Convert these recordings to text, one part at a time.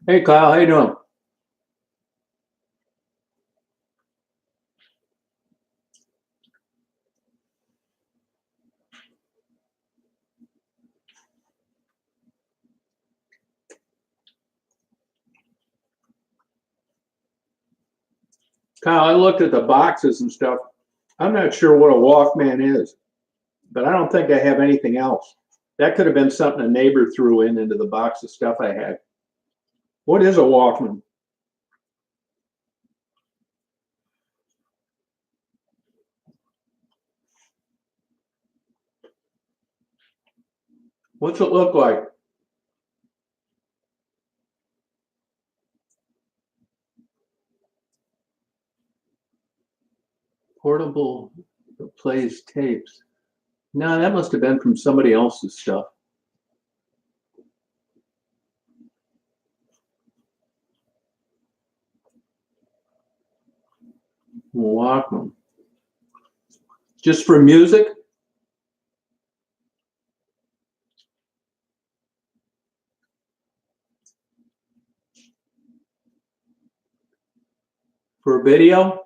Hey Kyle, how you doing? Kyle, I looked at the boxes and stuff. I'm not sure what a Walkman is, but I don't think I have anything else. That could have been something a neighbor threw in into the box of stuff I had. What is a Walkman? What's it look like? Portable that plays tapes. No, that must have been from somebody else's stuff. Walkman. Just for music? For video?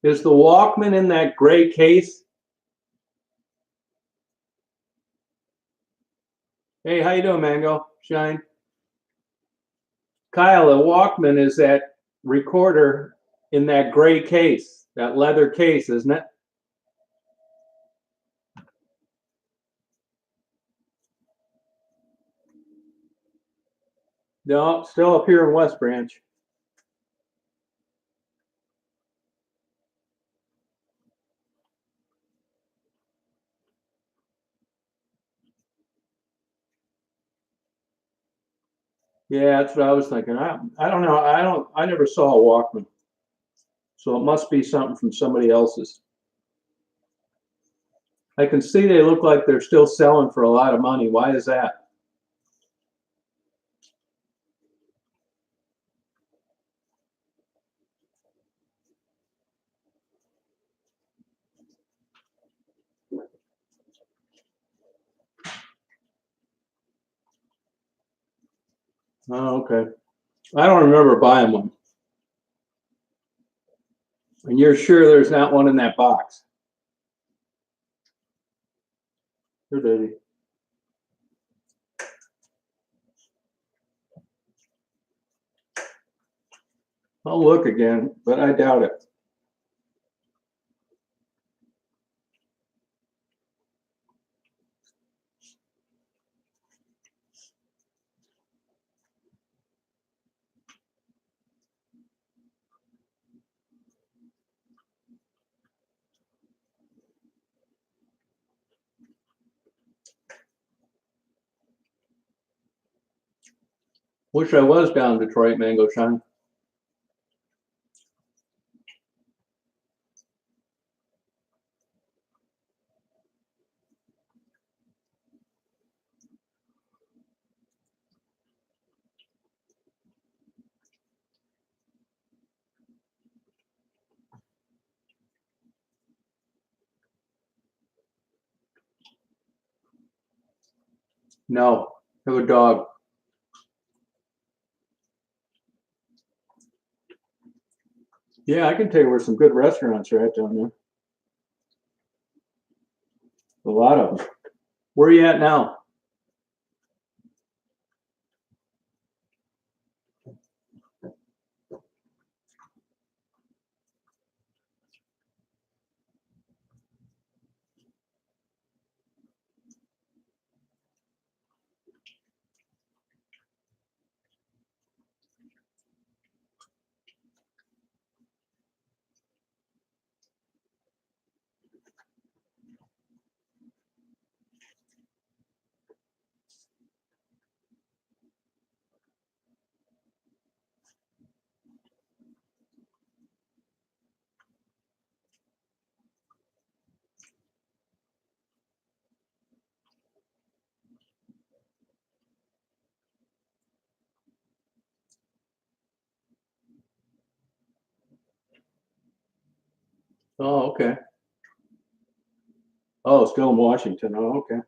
Is the Walkman in that gray case? Hey, how you doing, Mango? Shine. Kyle, a Walkman is that recorder in that gray case, that leather case, isn't it? No, still up here in West Branch. Yeah, that's what I was thinking. I don't know. I never saw a Walkman. So it must be something from somebody else's. I can see they look like they're still selling for a lot of money. Why is that? Oh, okay. I don't remember buying one. And you're sure there's not one in that box? Here, baby. I'll look again, but I doubt it. Wish I was down in Detroit, Mango Shine. No, I have a dog. Yeah, I can tell you where some good restaurants are at down there. A lot of them. Where are you at now? Oh, okay. Oh, still in Washington. Oh, okay.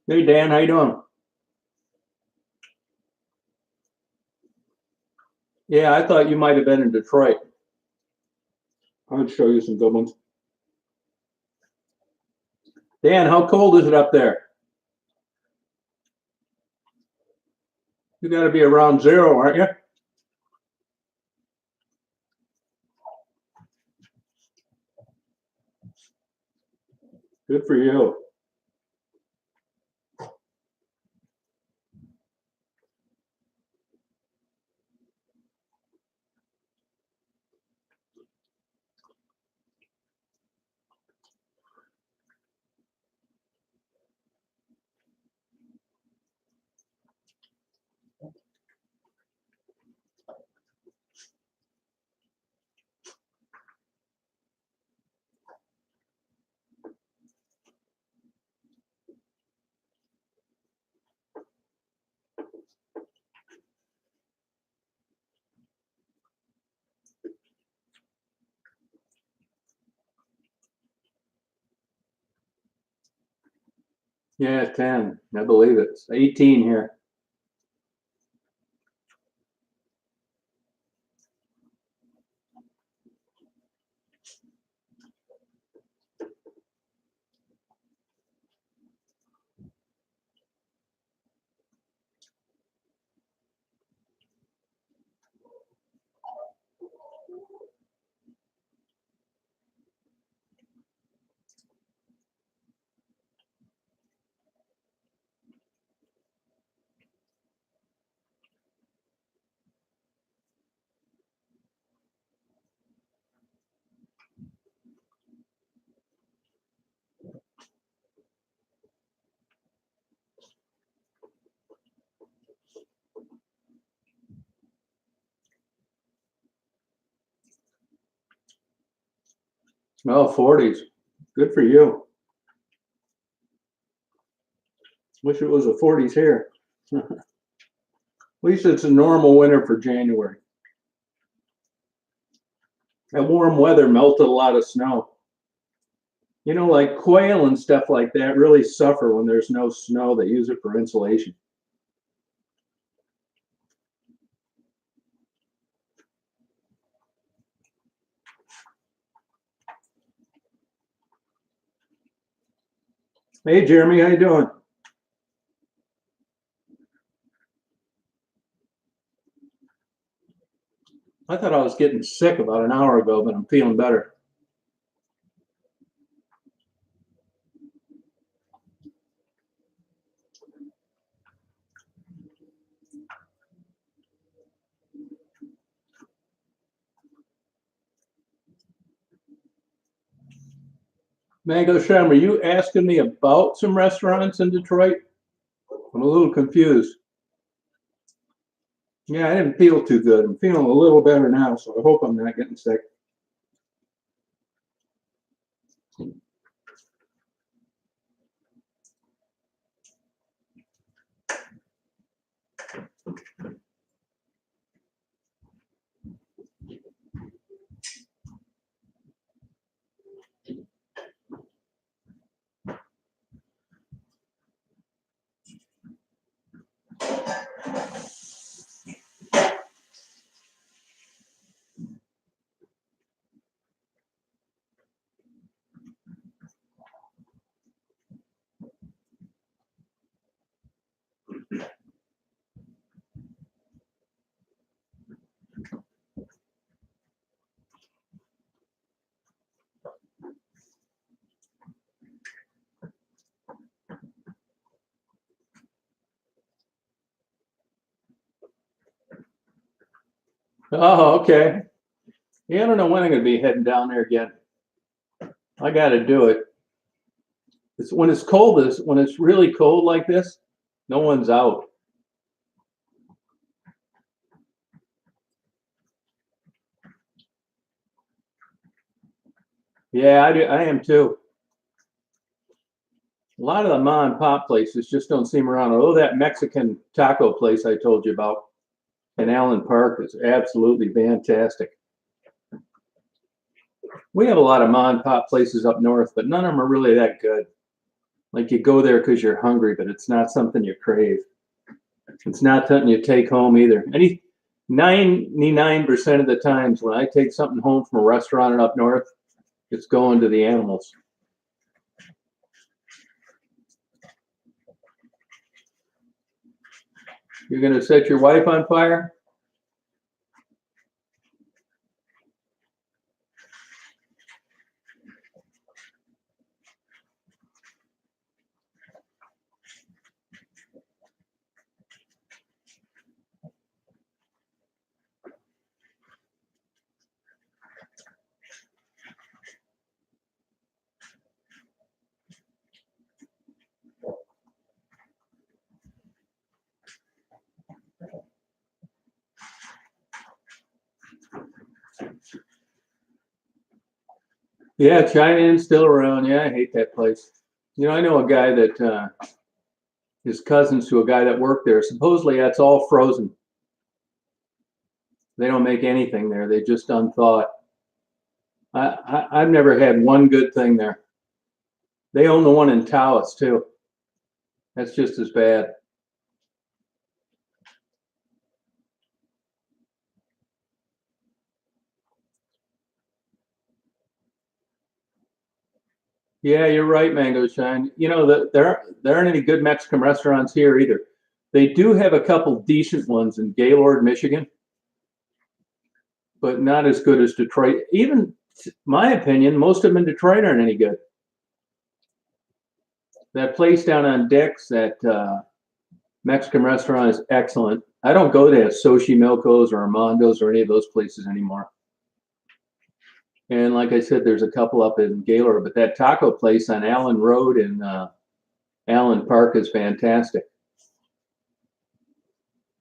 Hey, Dan, how you doing? Yeah, I thought you might have been in Detroit. I would show you some good ones. Dan, how cold is it up there? You got to be around 0, aren't you? Good for you. Yeah, 10. I believe it's 18 here. Oh, 40s. Good for you. Wish it was a 40s here. At least it's a normal winter for January. That warm weather melted a lot of snow. You know, like quail and stuff like that really suffer when there's no snow. They use it for insulation. Hey, Jeremy, how you doing? I thought I was getting sick about an hour ago, but I'm feeling better. Mango Sham, are you asking me about some restaurants in Detroit? I'm a little confused. Yeah, I didn't feel too good. I'm feeling a little better now, so I hope I'm not getting sick. Oh, okay. Yeah, I don't know when I'm going to be heading down there again. I got to do it. It's when it's cold. When it's really cold like this, no one's out. Yeah, I do. I am too. A lot of the mom and pop places just don't seem around. Although that Mexican taco place I told you about in Allen Park is absolutely fantastic. We have a lot of mom and pop places up north, but none of them are really that good. Like you go there because you're hungry, but it's not something you crave. It's not something you take home either. 99% of the times when I take something home from a restaurant up north, it's going to the animals. You're going to set your wife on fire? Yeah, China-Inn's still around. Yeah, I hate that place. You know, I know a guy that his cousins to a guy that worked there. Supposedly that's all frozen. They don't make anything there. They just unthawed. I've never had one good thing there. They own the one in Taos too. That's just as bad. Yeah, you're right, Mango Shine. You know, there aren't any good Mexican restaurants here either. They do have a couple decent ones in Gaylord, Michigan, but not as good as Detroit. Even my opinion, most of them in Detroit aren't any good. That place down on Dix, that Mexican restaurant is excellent. I don't go to Xochimilco's or Armando's or any of those places anymore. And like I said, there's a couple up in Gaylord, but that taco place on Allen Road in Allen Park is fantastic.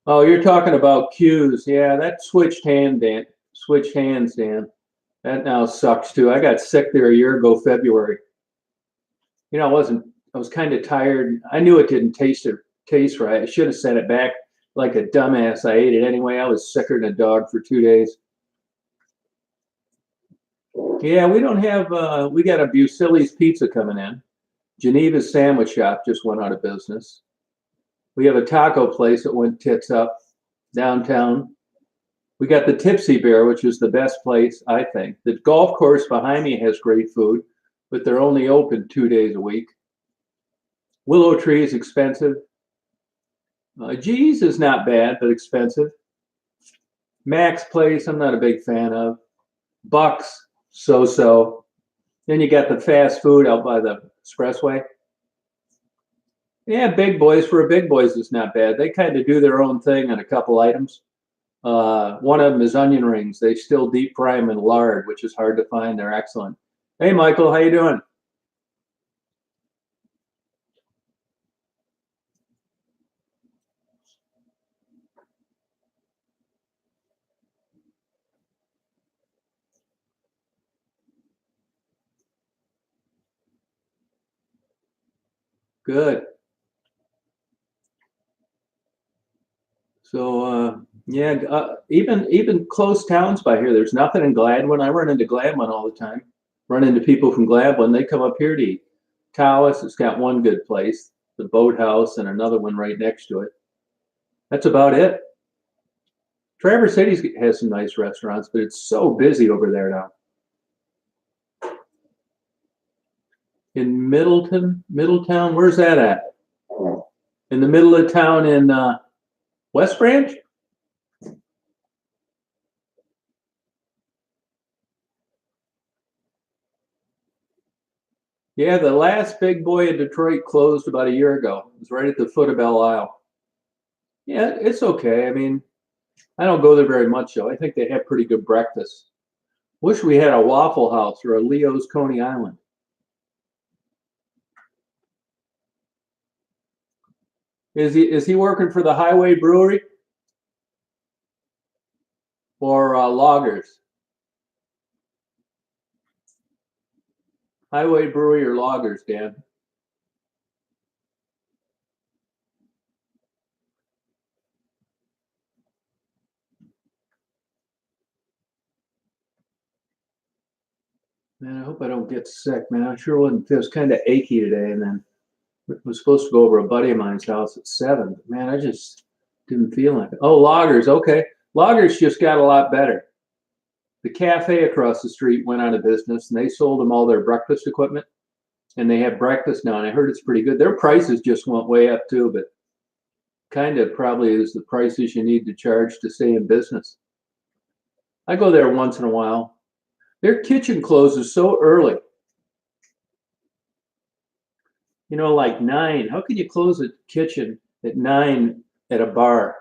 Oh, you're talking about Q's. Yeah, that switched hand, Dan. Switched hands, Dan. That now sucks too. I got sick there a year ago, February. You know, I was kind of tired. I knew it didn't taste right. I should have sent it back like a dumbass. I ate it anyway. I was sicker than a dog for 2 days. Yeah, we don't have, we got a Busili's pizza coming in. Geneva's sandwich shop just went out of business. We have a taco place that went tits up downtown. We got the Tipsy Bear, which is the best place, I think. The golf course behind me has great food, but they're only open 2 days a week. Willow Tree is expensive. G's is not bad, but expensive. Max Place, I'm not a big fan of. Bucks, so-so. Then you got the fast food out by the expressway. Yeah, Big Boys, for a Big Boys, it's not bad. They kind of do their own thing on a couple items. One of them is onion rings. They still deep fry them in lard, which is hard to find. They're excellent. Hey, Michael, how you doing? Good. So, yeah, even close towns by here. There's nothing in Gladwin. I run into Gladwin all the time. Run into people from Gladwin. They come up here to eat. Taos has got one good place, the Boathouse, and another one right next to it. That's about it. Traverse City has some nice restaurants, but it's so busy over there now. In Middletown, where's that at? In the middle of town in West Branch? Yeah, the last big boy in Detroit closed about a year ago. It was right at the foot of Belle Isle. Yeah, it's okay. I mean, I don't go there very much though. I think they have pretty good breakfast. Wish we had a Waffle House or a Leo's Coney Island. Is he working for the Highway Brewery or Loggers? Highway Brewery or Loggers, Dan? Man, I hope I don't get sick, man. I sure wasn't. It was kind of achy today, and then I was supposed to go over a buddy of mine's house at 7. But man, I just didn't feel like it. Oh, Loggers, okay. Loggers just got a lot better. The cafe across the street went out of business, and they sold them all their breakfast equipment, and they have breakfast now. And I heard it's pretty good. Their prices just went way up too, but kind of probably is the prices you need to charge to stay in business. I go there once in a while. Their kitchen closes so early. You know, like 9. How can you close a kitchen at 9 at a bar?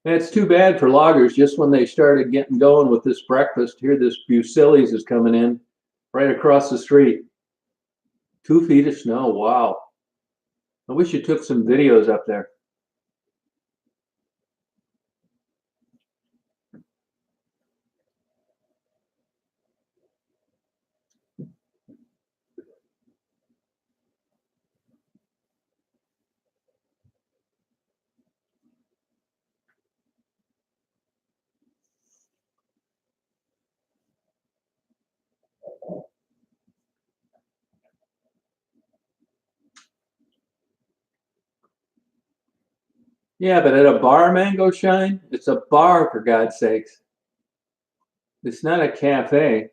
And it's too bad for loggers. Just when they started getting going with this breakfast, here this Busili's is coming in right across the street. 2 feet of snow. Wow. I wish you took some videos up there. Yeah, but at a bar, Mango Shine, it's a bar for God's sakes. It's not a cafe.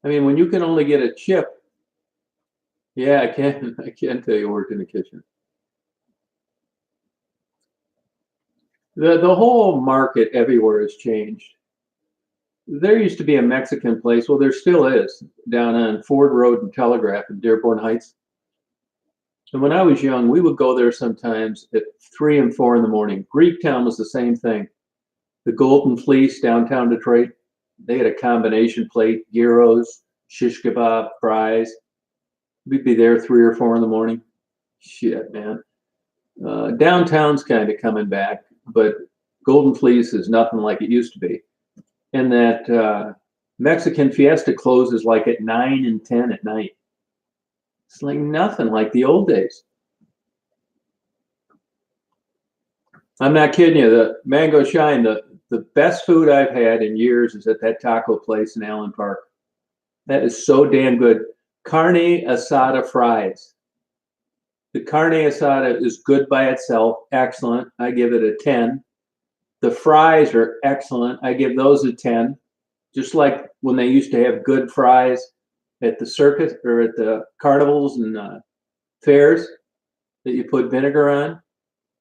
I mean, when you can only get a chip, yeah, I can I can tell you worked in the kitchen. The whole market everywhere has changed. There used to be a Mexican place, well, there still is, down on Ford Road and Telegraph in Dearborn Heights. And when I was young, we would go there sometimes at 3 and 4 in the morning. Greektown was the same thing. The Golden Fleece, downtown Detroit, they had a combination plate, gyros, shish kebab, fries. We'd be there 3 or 4 in the morning. Shit, man. Downtown's kind of coming back, but Golden Fleece is nothing like it used to be. And that Mexican Fiesta closes like at 9 and 10 at night. It's like nothing like the old days. I'm not kidding you. The Mango Shine, the best food I've had in years is at that taco place in Allen Park. That is so damn good. Carne asada fries. The carne asada is good by itself, excellent. I give it a 10. The fries are excellent. I give those a 10. Just like when they used to have good fries at the circus or at the carnivals and fairs that you put vinegar on.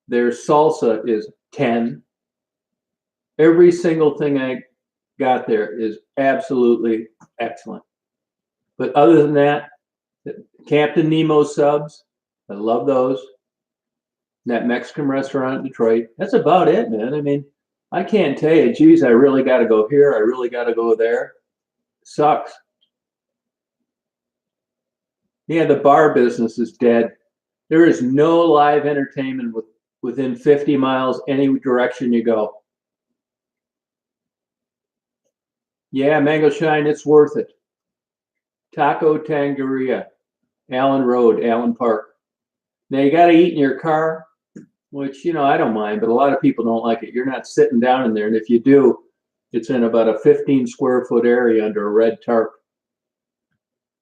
Their salsa is 10. Every single thing I got there is absolutely excellent. But other than that, Captain Nemo subs, I love those. That Mexican restaurant in Detroit, that's about it, man. I mean, I can't tell you, geez, I really got to go here. I really got to go there. Sucks. Yeah, the bar business is dead. There is no live entertainment within 50 miles any direction you go. Yeah, Mango Shine, it's worth it. Taco Tangeria, Allen Road, Allen Park. Now you got to eat in your car, which, I don't mind, but a lot of people don't like it. You're not sitting down in there. And if you do, it's in about a 15 square foot area under a red tarp.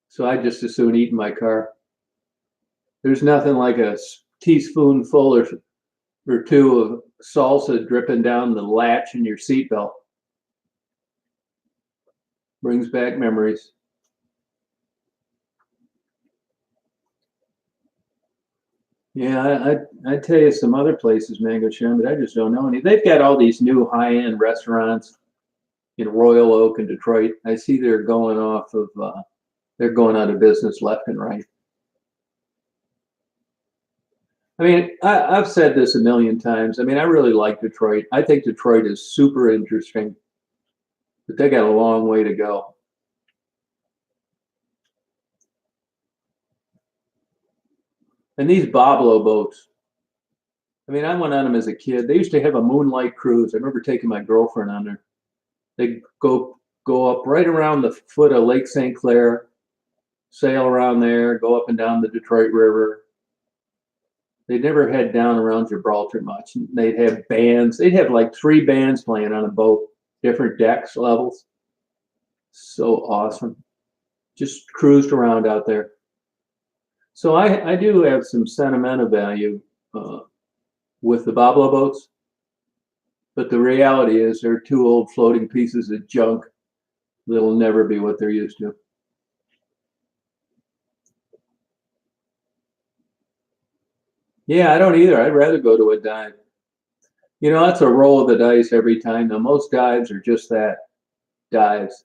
So I just as soon eat in my car. There's nothing like a teaspoonful or two of salsa dripping down the latch in your seatbelt. Brings back memories. Yeah, I'd tell you some other places, Mango Shine, but I just don't know any. They've got all these new high-end restaurants in Royal Oak and Detroit. I see they're going they're going out of business left and right. I mean, I've said this a million times. I mean, I really like Detroit. I think Detroit is super interesting, but they got a long way to go. And these Boblo boats, I mean, I went on them as a kid. They used to have a moonlight cruise. I remember taking my girlfriend on there. They go up right around the foot of Lake St. Clair, sail around there, go up and down the Detroit River. They never head down around Gibraltar much. They'd have bands. They'd have like 3 bands playing on a boat, different decks levels. So awesome. Just cruised around out there. So I do have some sentimental value uh, with the Boblo boats, but the reality is they're 2 old floating pieces of junk that'll never be what they're used to. Yeah, I don't either. I'd rather go to a dive. That's a roll of the dice every time. Now, most dives are just that, dives.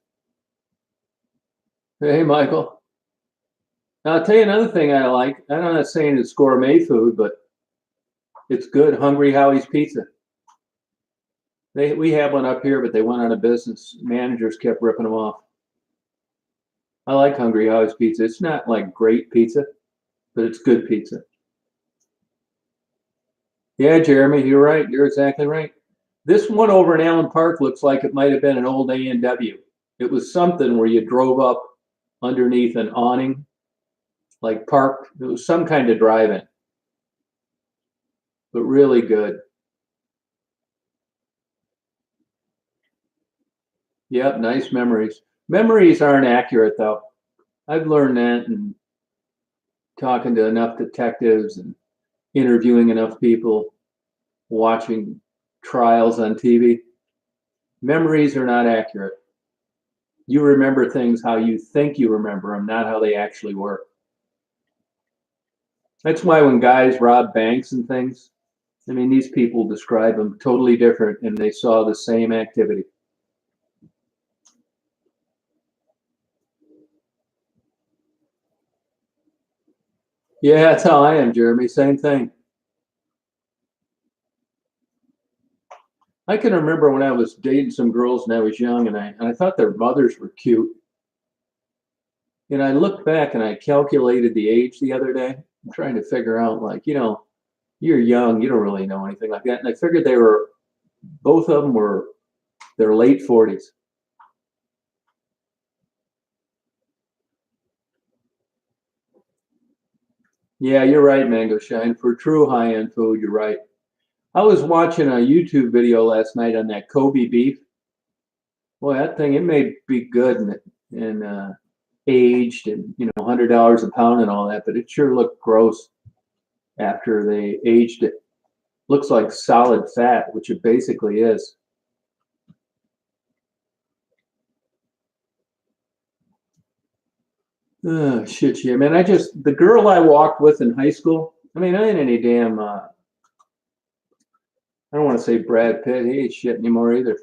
Hey, Michael. Now, I'll tell you another thing I like. I'm not saying it's gourmet food, but it's good. Hungry Howie's Pizza. We have one up here, but they went out of business. Managers kept ripping them off. I like Hungry Howie's Pizza. It's not like great pizza, but it's good pizza. Yeah, Jeremy, you're right. You're exactly right. This one over in Allen Park looks like it might have been an old A&W. It was something where you drove up underneath an awning, like parked. It was some kind of drive-in, but really good. Yep, nice memories. Memories aren't accurate, though. I've learned that in talking to enough detectives and interviewing enough people, watching trials on TV. Memories are not accurate. You remember things how you think you remember them, not how they actually were. That's why when guys rob banks and things, I mean, these people describe them totally different and they saw the same activity. Yeah, that's how I am, Jeremy. Same thing. I can remember when I was dating some girls and I was young and I thought their mothers were cute. And I looked back and I calculated the age the other day. I'm trying to figure out, like, you're young, you don't really know anything like that. And I figured both of them were their late 40s. Yeah, you're right, Mango Shine. For true high-end food, you're right. I was watching a YouTube video last night on that Kobe beef. Boy, that thing, it may be good and aged and, $100 a pound and all that, but it sure looked gross after they aged it. Looks like solid fat, which it basically is. Oh, shit, yeah, man. The girl I walked with in high school, I mean, I ain't any damn, I don't want to say Brad Pitt. He ain't shit anymore either.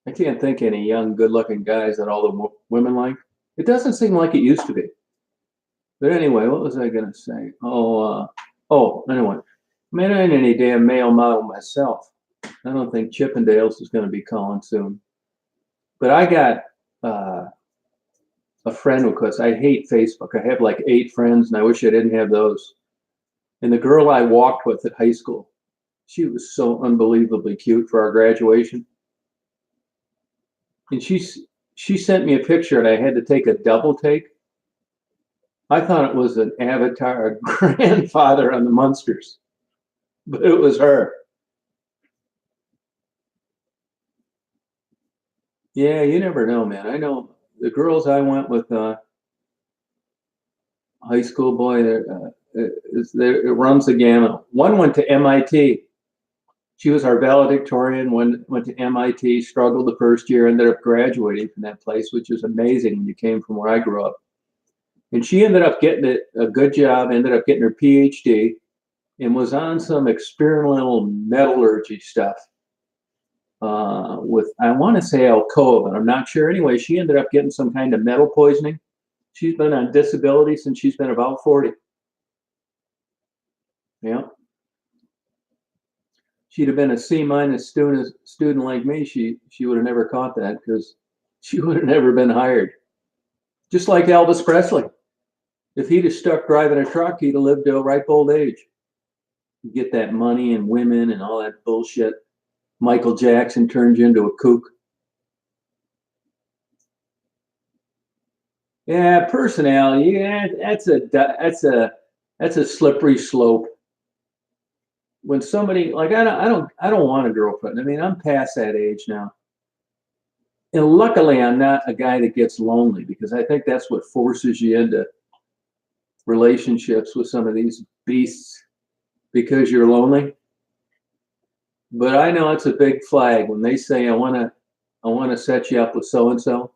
I can't think any young, good looking guys that all the women like. It doesn't seem like it used to be. But anyway, what was I going to say? Anyway, man, I ain't any damn male model myself. I don't think Chippendales is going to be calling soon. But I got uh, a friend because I hate Facebook. I have like 8 friends, and I wish I didn't have those. And the girl I walked with at high school, she was so unbelievably cute for our graduation. And she sent me a picture, and I had to take a double take. I thought it was an avatar, a grandfather on the Munsters, but it was her. Yeah, you never know, man. I know the girls I went with, high school boy, it runs the gamut. One went to MIT. She was our valedictorian, went to MIT, struggled the first year, ended up graduating from that place, which is amazing when you came from where I grew up. And she ended up getting a good job, ended up getting her PhD, and was on some experimental metallurgy stuff with, I want to say, Alcoa, but I'm not sure. Anyway, she ended up getting some kind of metal poisoning. She's been on disability since she's been about 40. Yeah. She'd have been a C-minus student like me, she would have never caught that because she would have never been hired. Just like Elvis Presley. If he'd have stuck driving a truck, he'd have lived to a ripe old age. You get that money and women and all that bullshit. Michael Jackson turned you into a kook. Yeah, personality. Yeah, that's a slippery slope. When somebody like I don't want a girlfriend. I mean, I'm past that age now. And luckily, I'm not a guy that gets lonely because I think that's what forces you into relationships with some of these beasts because you're lonely. But I know it's a big flag when they say I want to set you up with so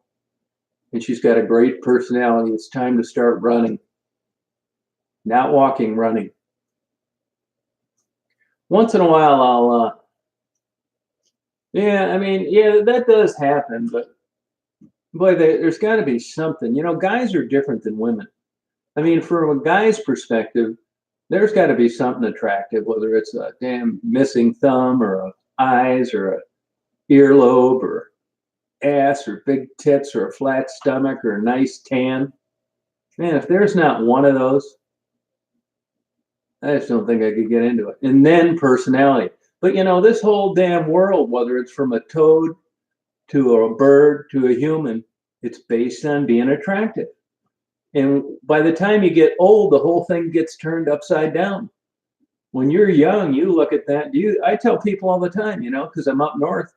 and she's got a great personality. It's time to start running, not walking, running. Once in a while, yeah, I mean, yeah, that does happen, but boy, there's got to be something. Guys are different than women. I mean, from a guy's perspective, there's got to be something attractive, whether it's a damn missing thumb or eyes or a earlobe or ass or big tits or a flat stomach or a nice tan. Man, if there's not one of those, I just don't think I could get into it. And then personality. But this whole damn world, whether it's from a toad to a bird to a human, it's based on being attractive. And by the time you get old, the whole thing gets turned upside down. When you're young, you look at that. I tell people all the time, because I'm up north,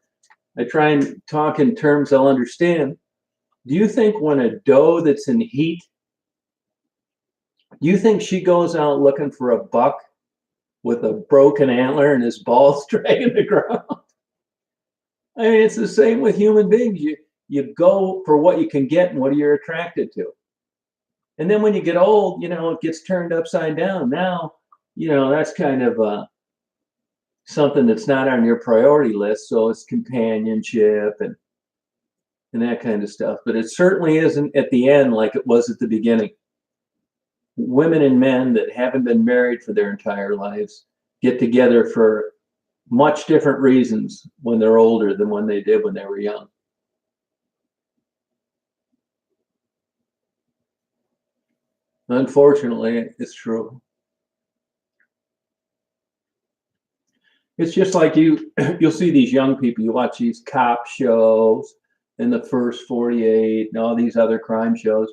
I try and talk in terms they'll understand. Do you think when a doe that's in heat, do you think she goes out looking for a buck with a broken antler and his balls dragging the ground? I mean, it's the same with human beings. You go for what you can get and what you're attracted to. And then when you get old, it gets turned upside down. Now, that's kind of something that's not on your priority list. So it's companionship and that kind of stuff. But it certainly isn't at the end like it was at the beginning. Women and men that haven't been married for their entire lives get together for much different reasons when they're older than when they did when they were young. Unfortunately, it's true. It's just like you'll see these young people, you watch these cop shows in the first 48 and all these other crime shows.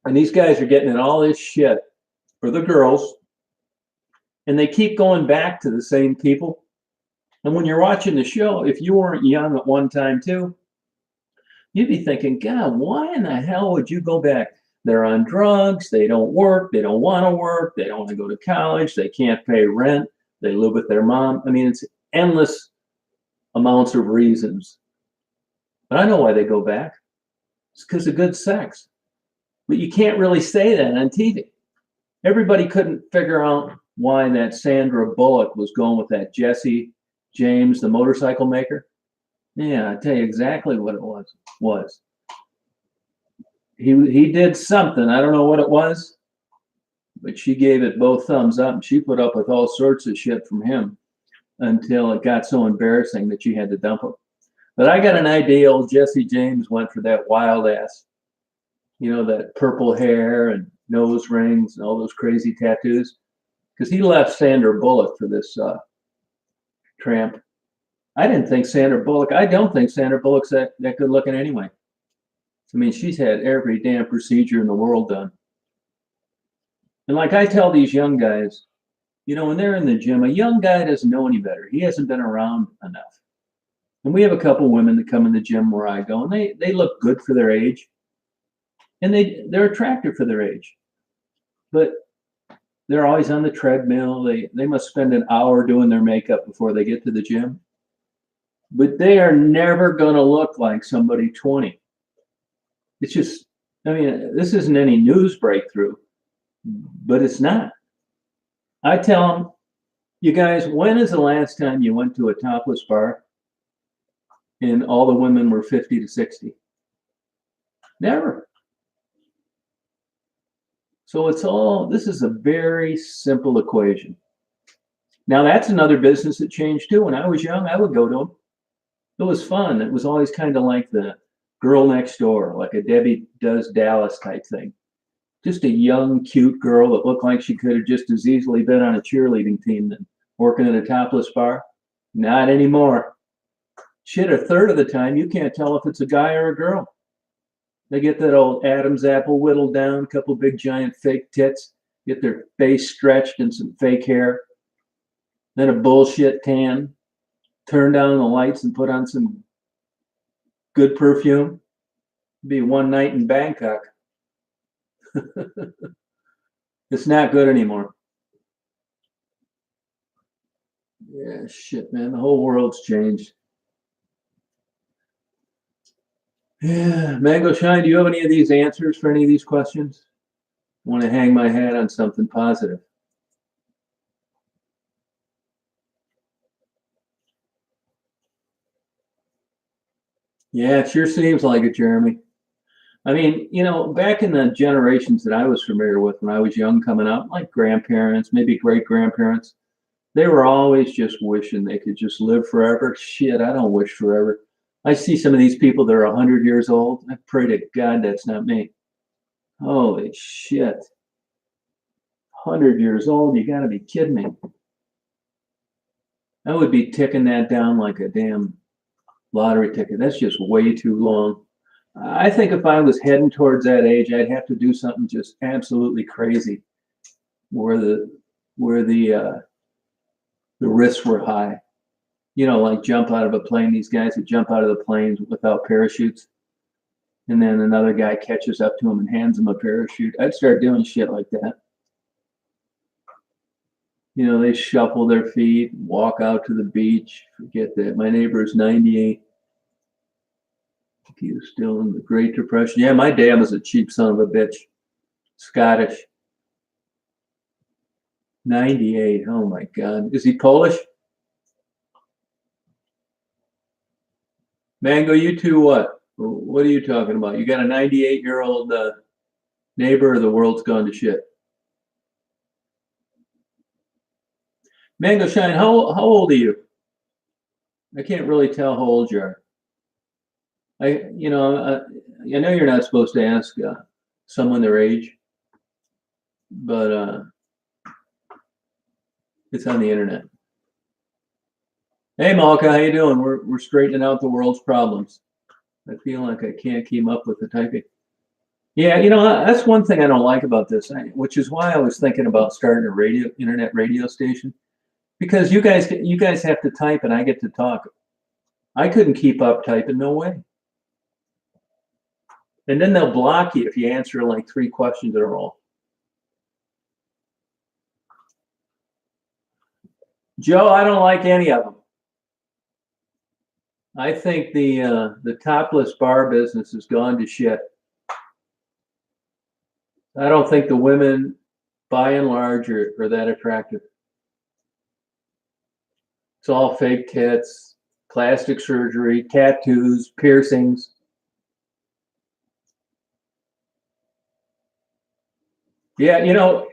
And these guys are getting in all this shit for the girls. And they keep going back to the same people. And when you're watching the show, if you weren't young at one time too, you'd be thinking, God, why in the hell would you go back? They're on drugs, they don't work, they don't want to work, they don't want to go to college, they can't pay rent, they live with their mom. I mean, it's endless amounts of reasons. But I know why they go back. It's because of good sex. But you can't really say that on TV. Everybody couldn't figure out why that Sandra Bullock was going with that Jesse James, the motorcycle maker. Yeah, I tell you exactly what it was. He did something. I don't know what it was, but she gave it both thumbs up, and she put up with all sorts of shit from him until it got so embarrassing that she had to dump him. But I got an idea. Old Jesse James went for that wild ass, that purple hair and nose rings and all those crazy tattoos, because he left Sandra Bullock for this tramp. I don't think Sandra Bullock's that good looking anyway. I mean, she's had every damn procedure in the world done. And like I tell these young guys, when they're in the gym, a young guy doesn't know any better. He hasn't been around enough. And we have a couple women that come in the gym where I go, and they look good for their age. And they're attractive for their age. But they're always on the treadmill. They must spend an hour doing their makeup before they get to the gym. But they are never going to look like somebody 20. It's just, this isn't any news breakthrough, but it's not. I tell them, you guys, when is the last time you went to a topless bar and all the women were 50 to 60? Never. So this is a very simple equation. Now, that's another business that changed too. When I was young, I would go to them. It was fun. It was always kind of like the girl next door, like a Debbie Does Dallas type thing. Just a young, cute girl that looked like she could have just as easily been on a cheerleading team than working at a topless bar. Not anymore. Shit, a third of the time, you can't tell if it's a guy or a girl. They get that old Adam's apple whittled down, a couple big giant fake tits, get their face stretched and some fake hair, then a bullshit tan, turn down the lights and put on some good perfume. Be one night in Bangkok. It's not good anymore. Yeah, shit, man. The whole world's changed. Yeah, Mango Shine, do you have any of these answers for any of these questions? I want to hang my hat on something positive. Yeah, it sure seems like it, Jeremy. I mean, back in the generations that I was familiar with when I was young coming up, like grandparents, maybe great grandparents, they were always just wishing they could just live forever. Shit, I don't wish forever. I see some of these people that are 100 years old. I pray to God that's not me. Holy shit. 100 years old? You got to be kidding me. I would be ticking that down like a damn lottery ticket. That's just way too long. I think if I was heading towards that age, I'd have to do something just absolutely crazy, where the risks were high. Like jump out of a plane. These guys that jump out of the planes without parachutes. and then another guy catches up to him and hands him a parachute. I'd start doing shit like that. You know, they shuffle their feet, walk out to the beach. Forget that. My neighbor is 98. He was still in the Great Depression. Yeah, my dad was a cheap son of a bitch. Scottish. 98. Oh my God. Is he Polish? Mango, you two what? What are you talking about? You got a 98-year-old neighbor, or the world's gone to shit? Mango Shine, how old are you? I can't really tell how old you are. I know you're not supposed to ask someone their age, but it's on the internet. Hey, Malka, how you doing? We're straightening out the world's problems. I feel like I can't keep up with the typing. Yeah, that's one thing I don't like about this, which is why I was thinking about starting a internet radio station, because you guys have to type and I get to talk. I couldn't keep up typing, no way. And then they'll block you if you answer like 3 questions in a row. Joe, I don't like any of them. I think the topless bar business has gone to shit. I don't think the women, by and large, are that attractive. It's all fake tits, plastic surgery, tattoos, piercings. Yeah,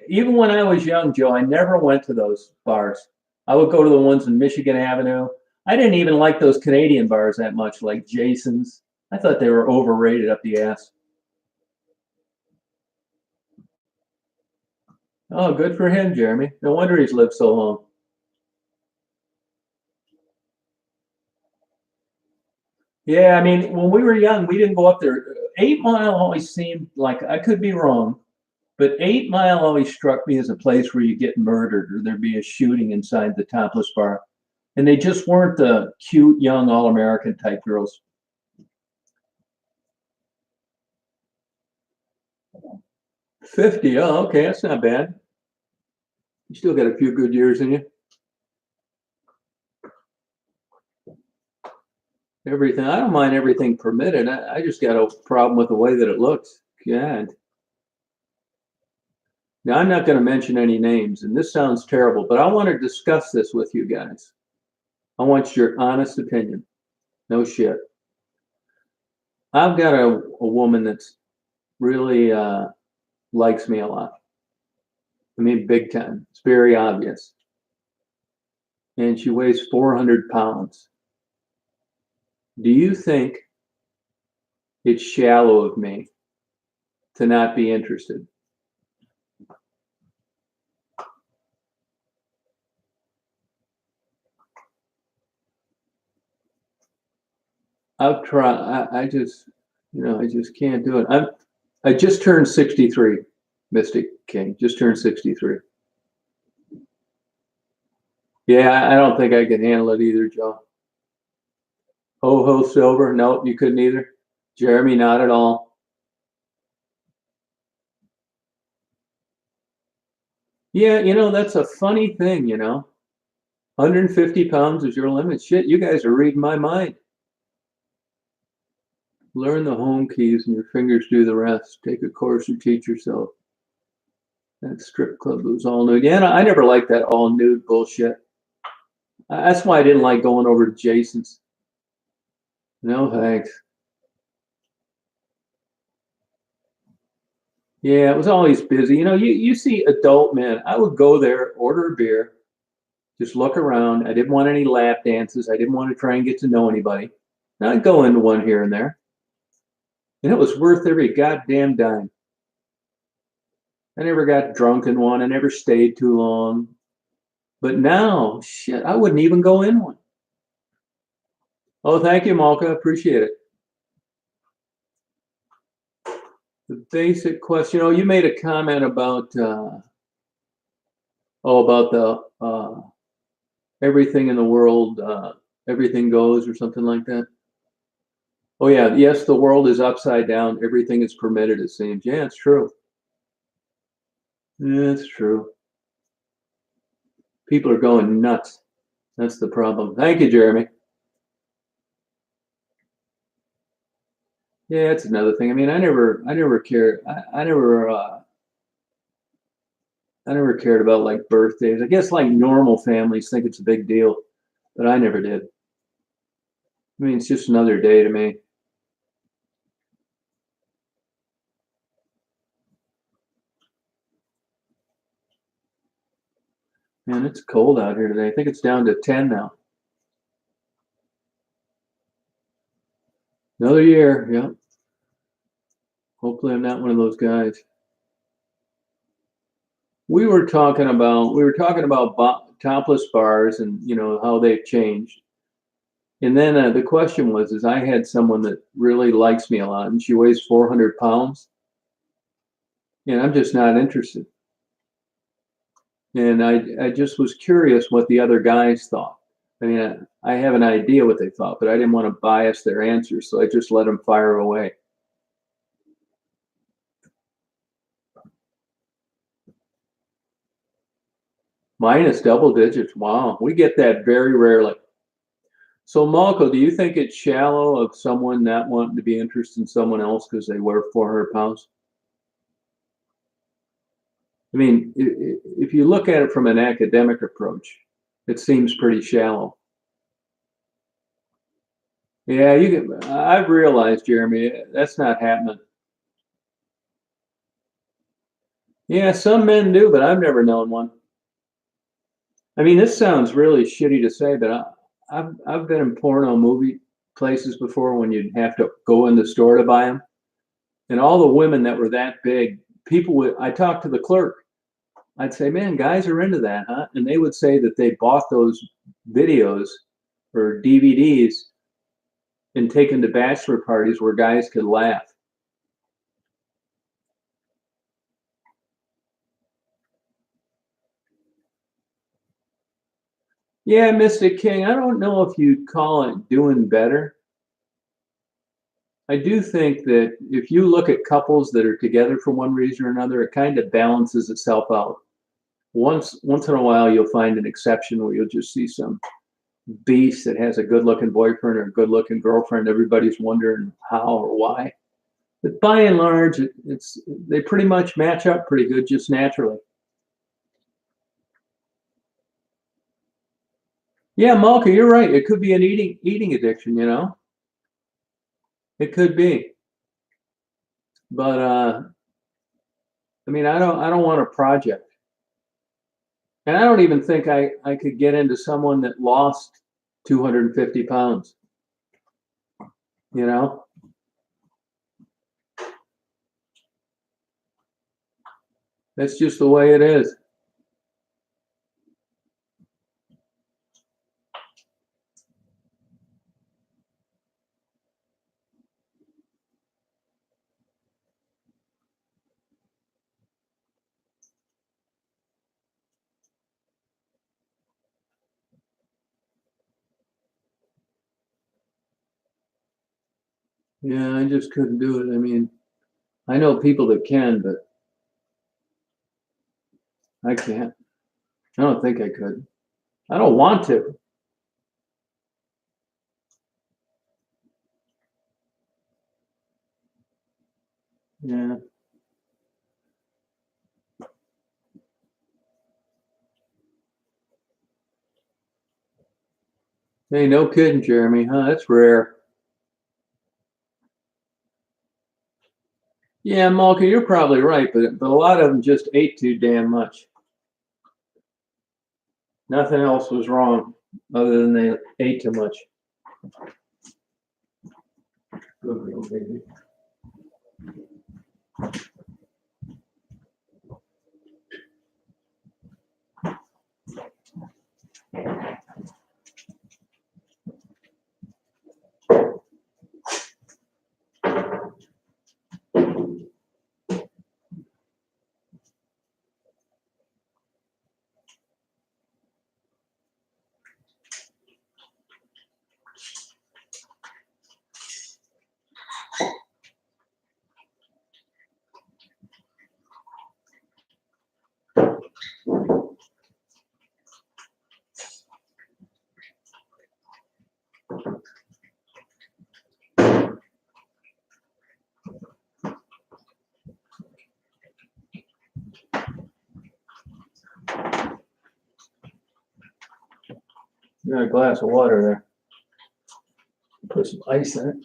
even when I was young, Joe, I never went to those bars. I would go to the ones in Michigan Avenue. I didn't even like those Canadian bars that much, like Jason's. I thought they were overrated up the ass. Oh, good for him, Jeremy. No wonder he's lived so long. Yeah, I mean, when we were young, we didn't go up there. 8 Mile always seemed like, I could be wrong, but 8 Mile always struck me as a place where you get murdered or there'd be a shooting inside the topless bar. And they just weren't the cute, young, all-American type girls. 50, oh, okay, that's not bad. You still got a few good years in you. Everything, I don't mind everything permitted. I just got a problem with the way that it looks. God. Now, I'm not going to mention any names, and this sounds terrible, but I want to discuss this with you guys. I want your honest opinion. No shit. I've got a woman that's really likes me a lot. I mean, big time. It's very obvious. And she weighs 400 pounds. Do you think it's shallow of me to not be interested? I've tried. I just can't do it. I just turned 63, Mystic King. Just turned 63. Yeah, I don't think I can handle it either, Joe. Ho Silver, nope, you couldn't either. Jeremy, not at all. Yeah, that's a funny thing, 150 pounds is your limit. Shit, you guys are reading my mind. Learn the home keys and your fingers do the rest. Take a course and teach yourself. That strip club was all nude. Yeah, I never liked that all nude bullshit. That's why I didn't like going over to Jason's. No thanks. Yeah, it was always busy. You see adult men. I would go there, order a beer, just look around. I didn't want any lap dances. I didn't want to try and get to know anybody. And I'd go into one here and there. And it was worth every goddamn dime. I never got drunk in one. I never stayed too long. But now, shit, I wouldn't even go in one. Oh, thank you, Malka. Appreciate it. The basic question. You made a comment about the everything in the world, everything goes, or something like that. Oh yeah, yes, the world is upside down. Everything is permitted, it seems. Yeah, it's true. Yeah, it's true. People are going nuts. That's the problem. Thank you, Jeremy. Yeah, it's another thing. I mean, I never cared. I never cared about like birthdays. I guess like normal families think it's a big deal, but I never did. I mean, it's just another day to me. Man, it's cold out here today. I think it's down to 10 now. Another year, yeah. Hopefully I'm not one of those guys. We were talking about topless bars and how they've changed. And then the question was, is I had someone that really likes me a lot, and she weighs 400 pounds, and I'm just not interested. And I just was curious what the other guys thought. I mean, I have an idea what they thought, but I didn't want to bias their answers, so I just let them fire away. Minus double digits. Wow, we get that very rarely. So, Malco, do you think it's shallow of someone not wanting to be interested in someone else because they wear 400 pounds? I mean, if you look at it from an academic approach, it seems pretty shallow. Yeah, I've realized, Jeremy, that's not happening. Yeah, some men do, but I've never known one. I mean, this sounds really shitty to say, but I've been in porno movie places before when you'd have to go in the store to buy them, and all the women that were that big, people would. I talked to the clerk. I'd say, "Man, guys are into that, huh?" And they would say that they bought those videos or DVDs and taken to bachelor parties where guys could laugh. Yeah, Mystic King, I don't know if you'd call it doing better. I do think that if you look at couples that are together for one reason or another, it kind of balances itself out. Once in a while, you'll find an exception where you'll just see some beast that has a good-looking boyfriend or a good-looking girlfriend. Everybody's wondering how or why. But by and large, they pretty much match up pretty good just naturally. Yeah, Malka, you're right. It could be an eating addiction, It could be. But I mean, I don't want a project. And I don't even think I could get into someone that lost 250 pounds, you know? That's just the way it is. Yeah, I just couldn't do it. I mean, I know people that can, but I can't. I don't think I could. I don't want to. Yeah. Hey, no kidding, Jeremy, huh? That's rare. Yeah, Malka, you're probably right, but a lot of them just ate too damn much. Nothing else was wrong other than they ate too much. Got a glass of water there. Put some ice in it.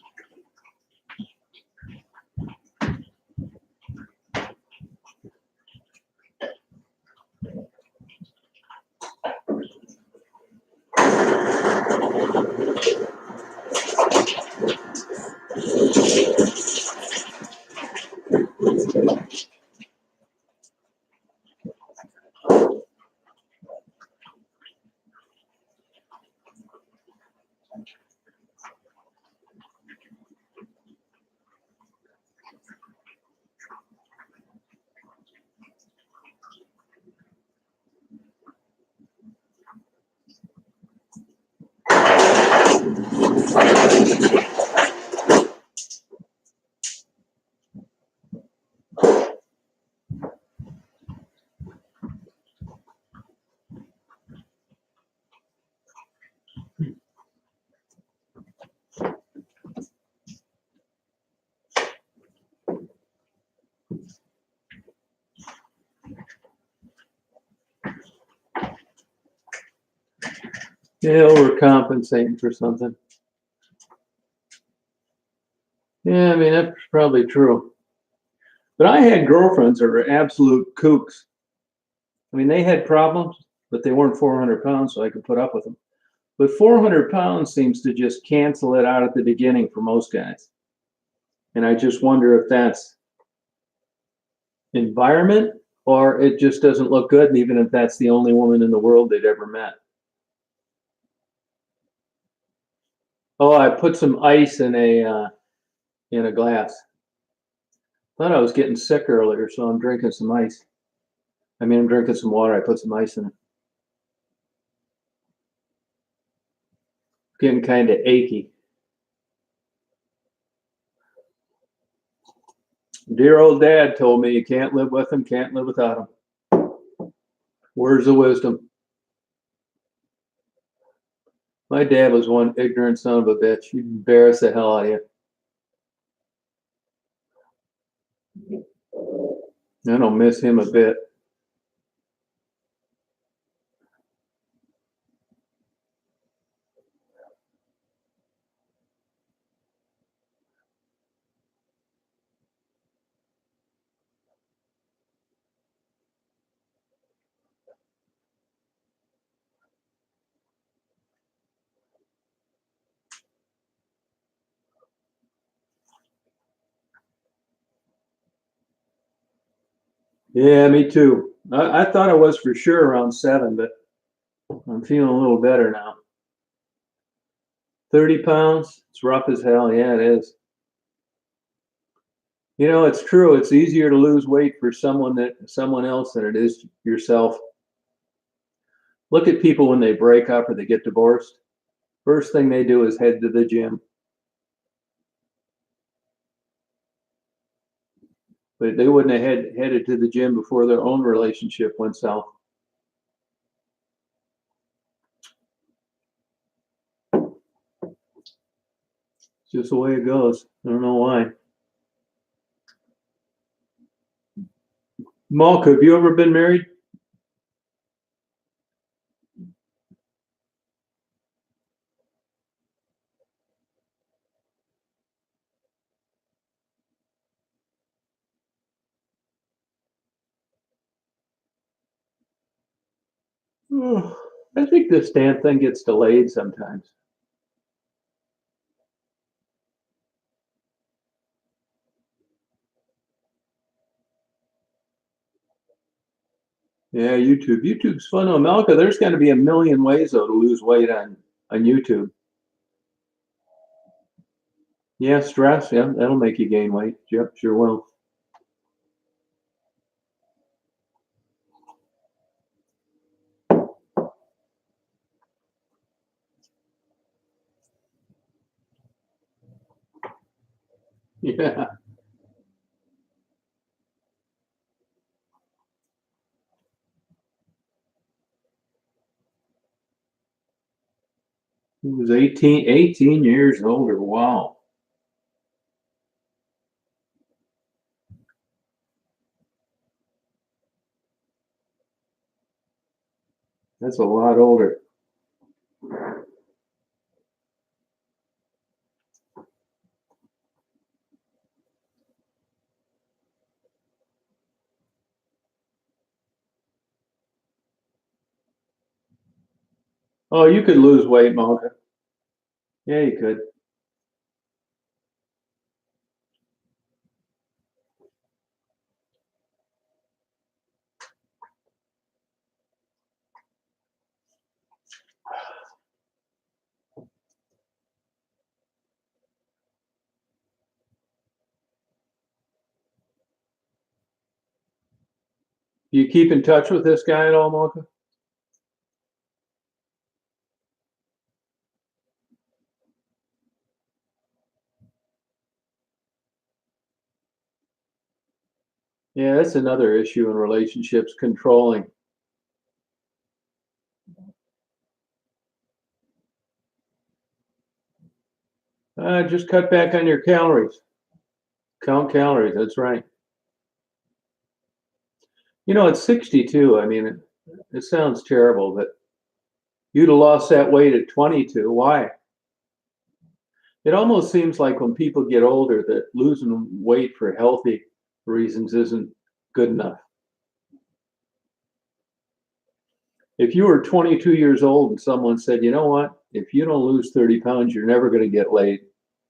Yeah, overcompensating for something. Yeah, I mean, that's probably true. But I had girlfriends that were absolute kooks. I mean, they had problems, but they weren't 400 pounds, so I could put up with them. But 400 pounds seems to just cancel it out at the beginning for most guys. And I just wonder if that's environment or it just doesn't look good, and even if that's the only woman in the world they'd ever met. Oh, I put some ice in a glass. Thought I was getting sick earlier, so I'm drinking some ice. I mean, I'm drinking some water. I put some ice in it. Getting kind of achy. Dear old dad told me you can't live with him, can't live without him. Words of wisdom. My dad was one ignorant son of a bitch. He'd embarrass the hell out of you. I don't miss him a bit. Yeah, me too. I thought I was for sure around 7, but I'm feeling a little better now. 30 pounds? It's rough as hell. Yeah, it is. You know, it's true. It's easier to lose weight for someone else than it is yourself. Look at people when they break up or they get divorced. First thing they do is head to the gym. But they wouldn't have headed to the gym before their own relationship went south. It's just the way it goes. I don't know why. Malka, have you ever been married? I think this damn thing gets delayed sometimes. Yeah, YouTube. YouTube's fun. Oh, Malka, there's got to be a million ways though to lose weight on YouTube. Yeah, stress. Yeah, that'll make you gain weight. Yep, sure will. Yeah. He was 18 years older. Wow. That's a lot older. Oh, you could lose weight, Mocha. Yeah, you could. Do you keep in touch with this guy at all, Mocha? Yeah, that's another issue in relationships, controlling. Just cut back on your calories. Count calories. That's right. You know, at 62, I mean, it sounds terrible, but you'd have lost that weight at 22. Why? It almost seems like when people get older that losing weight for healthy reasons isn't good enough. If you were 22 years old and someone said, you know what, if you don't lose 30 pounds, you're never going to get laid,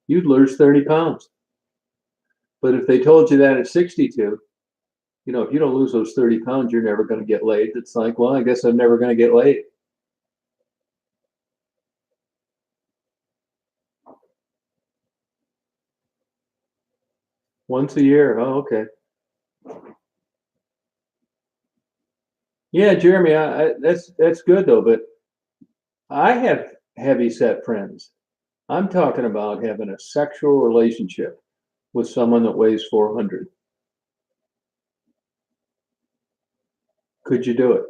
you'd lose 30 pounds. But if they told you that at 62, you know, if you don't lose those 30 pounds, you're never going to get laid. It's like, well, I guess I'm never going to get laid. Once a year. Oh, okay. Yeah, Jeremy, that's good though. But I have heavy set friends. I'm talking about having a sexual relationship with someone that weighs 400. Could you do it?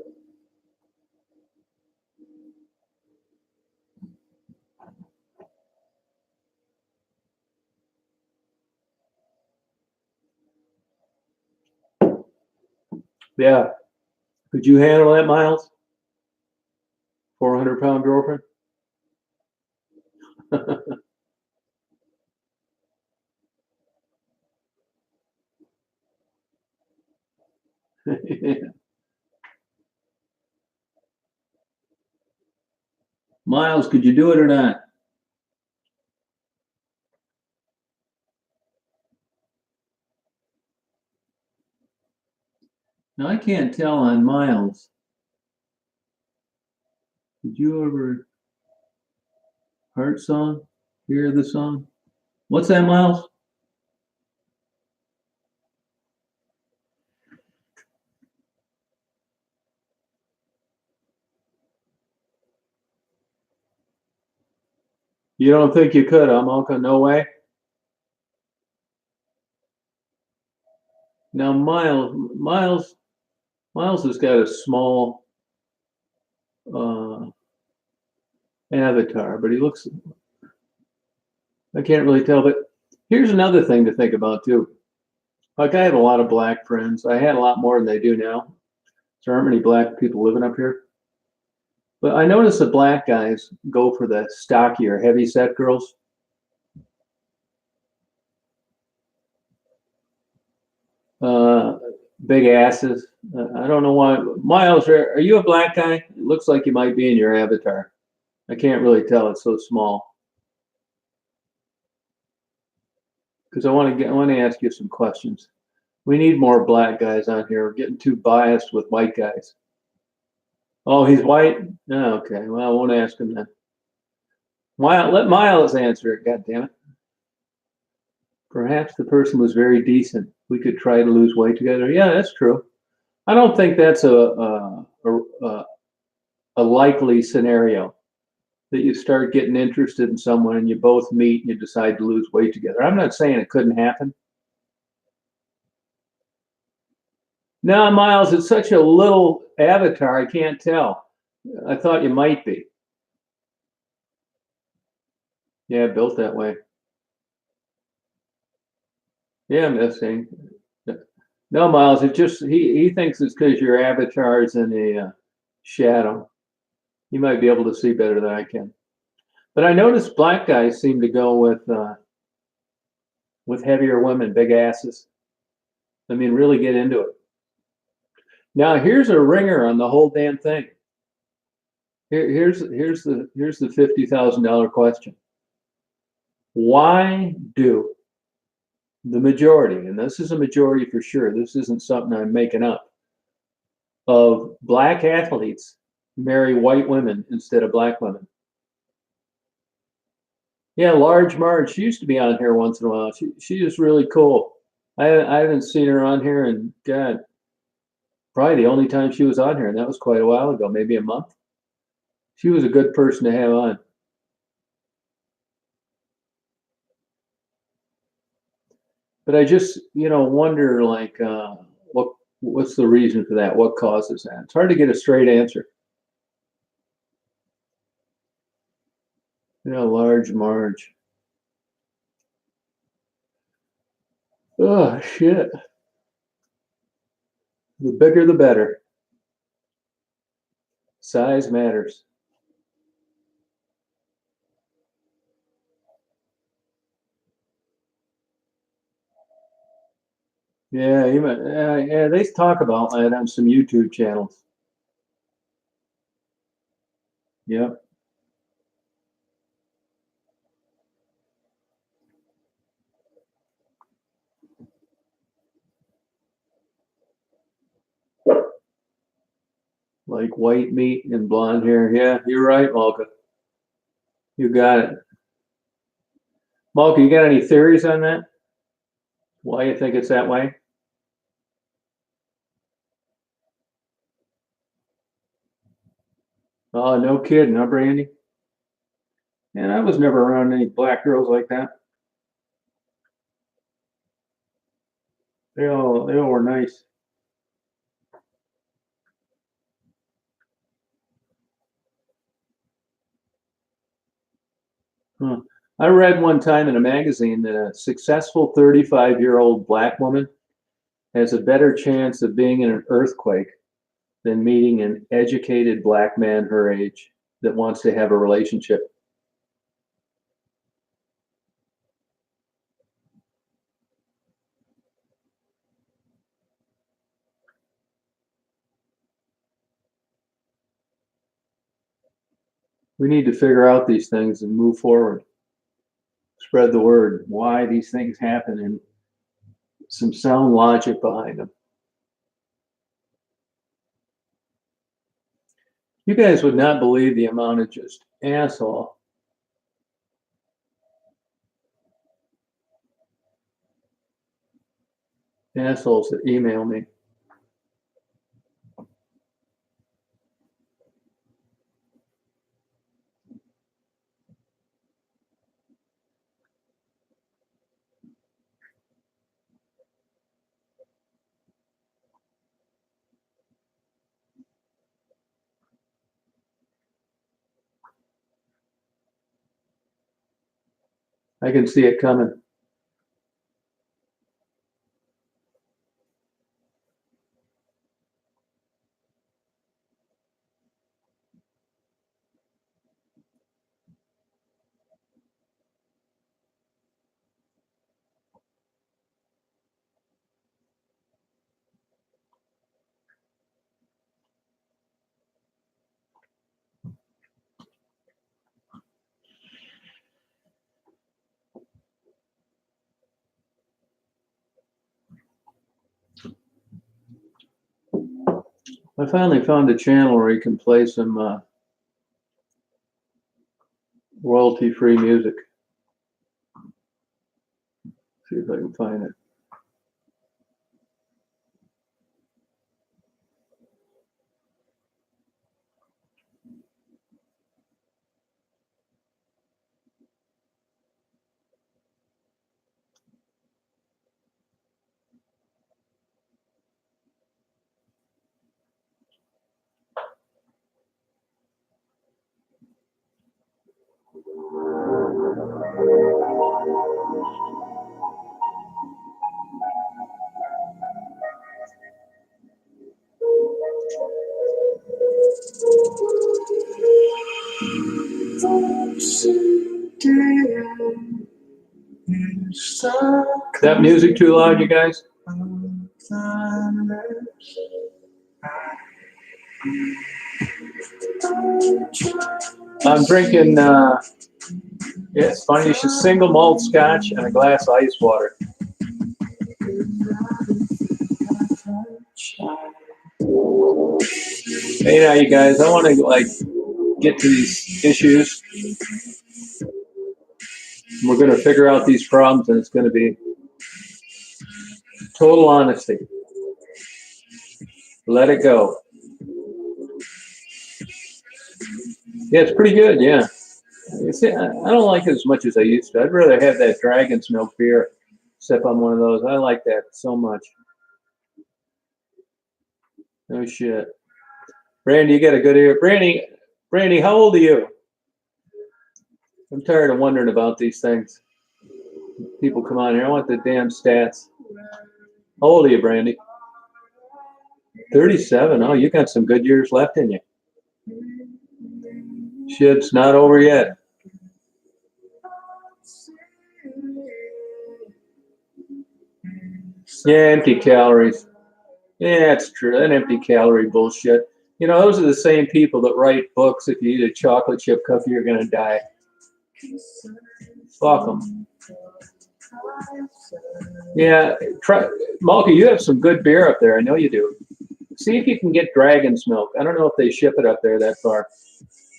Yeah. Could you handle that, Miles? 400-pound girlfriend? Miles, could you do it or not? Now, I can't tell on Miles. Did you ever heart song? Hear the song? What's that, Miles? You don't think you could, huh, Malka? No way. Now, Miles has got a small uh, avatar, but he looks. I can't really tell. But here's another thing to think about too. Like I have a lot of black friends. I had a lot more than I do now. There aren't many black people living up here. But I notice the black guys go for the stockier, heavy set girls. Uh, Big asses. I don't know why. Miles, are you a black guy? It looks like you might be in your avatar. I can't really tell. It's so small. Because I want to ask you some questions. We need more black guys on here. We're getting too biased with white guys. Oh, he's white? Oh, okay. Well, I won't ask him then. Let Miles answer it. God damn it. Perhaps the person was very decent. We could try to lose weight together. Yeah, that's true. I don't think that's a likely scenario that you start getting interested in someone and you both meet and you decide to lose weight together. I'm not saying it couldn't happen. No, Miles, it's such a little avatar. I can't tell. I thought you might be. Yeah, built that way. Yeah, I'm missing. No, Miles, it just he thinks it's because your avatar is in a shadow. You might be able to see better than I can. But I noticed black guys seem to go with heavier women, big asses. I mean, really get into it. Now, here's a ringer on the whole damn thing. Here's the $50,000 question. Why do the majority, and this is a majority for sure, this isn't something I'm making up, of black athletes marry white women instead of black women? Yeah, Large Marge, she used to be on here once in a while. She is really cool. I haven't seen her on here in, God, probably the only time she was on here, and that was quite a while ago, maybe a month. She was a good person to have on. But I just, wonder like what's the reason for that? What causes that? It's hard to get a straight answer. Large Marge. Oh shit. The bigger the better. Size matters. Yeah, yeah, they talk about that on some YouTube channels. Yep. Like white meat and blonde hair. Yeah, you're right, Malka. You got it. Malka, you got any theories on that? Why you think it's that way? Oh, no kidding, huh, Brandy? Man, I was never around any black girls like that. They all were nice. Huh. I read one time in a magazine that a successful 35-year-old black woman has a better chance of being in an earthquake than meeting an educated black man her age that wants to have a relationship. We need to figure out these things and move forward. Spread the word why these things happen and some sound logic behind them. You guys would not believe the amount of just assholes that email me. I can see it coming. I finally found a channel where you can play some royalty-free music. See if I can find it. Is that music too loud, you guys? I'm drinking, yeah, it's funny, it's just single malt scotch and a glass of ice water. Hey, now, you guys, I want to like get to these issues. We're going to figure out these problems, and it's going to be total honesty. Let it go. Yeah, it's pretty good. Yeah, see, I don't like it as much as I used to. I'd rather have that dragon's milk beer. Sip on one of those. I like that so much. No shit. Brandy, you got a good ear. Brandy, how old are you? I'm tired of wondering about these things. People come on here. I want the damn stats. How old are you, Brandy? 37. Oh, you got some good years left in you. Shit's not over yet. Yeah, empty calories. Yeah, it's true. That empty calorie bullshit. You know, those are the same people that write books. If you eat a chocolate chip cookie, you're going to die. Fuck them. Yeah, try, Malky, you have some good beer up there. I know you do. See if you can get Dragon's Milk. I don't know if they ship it up there that far.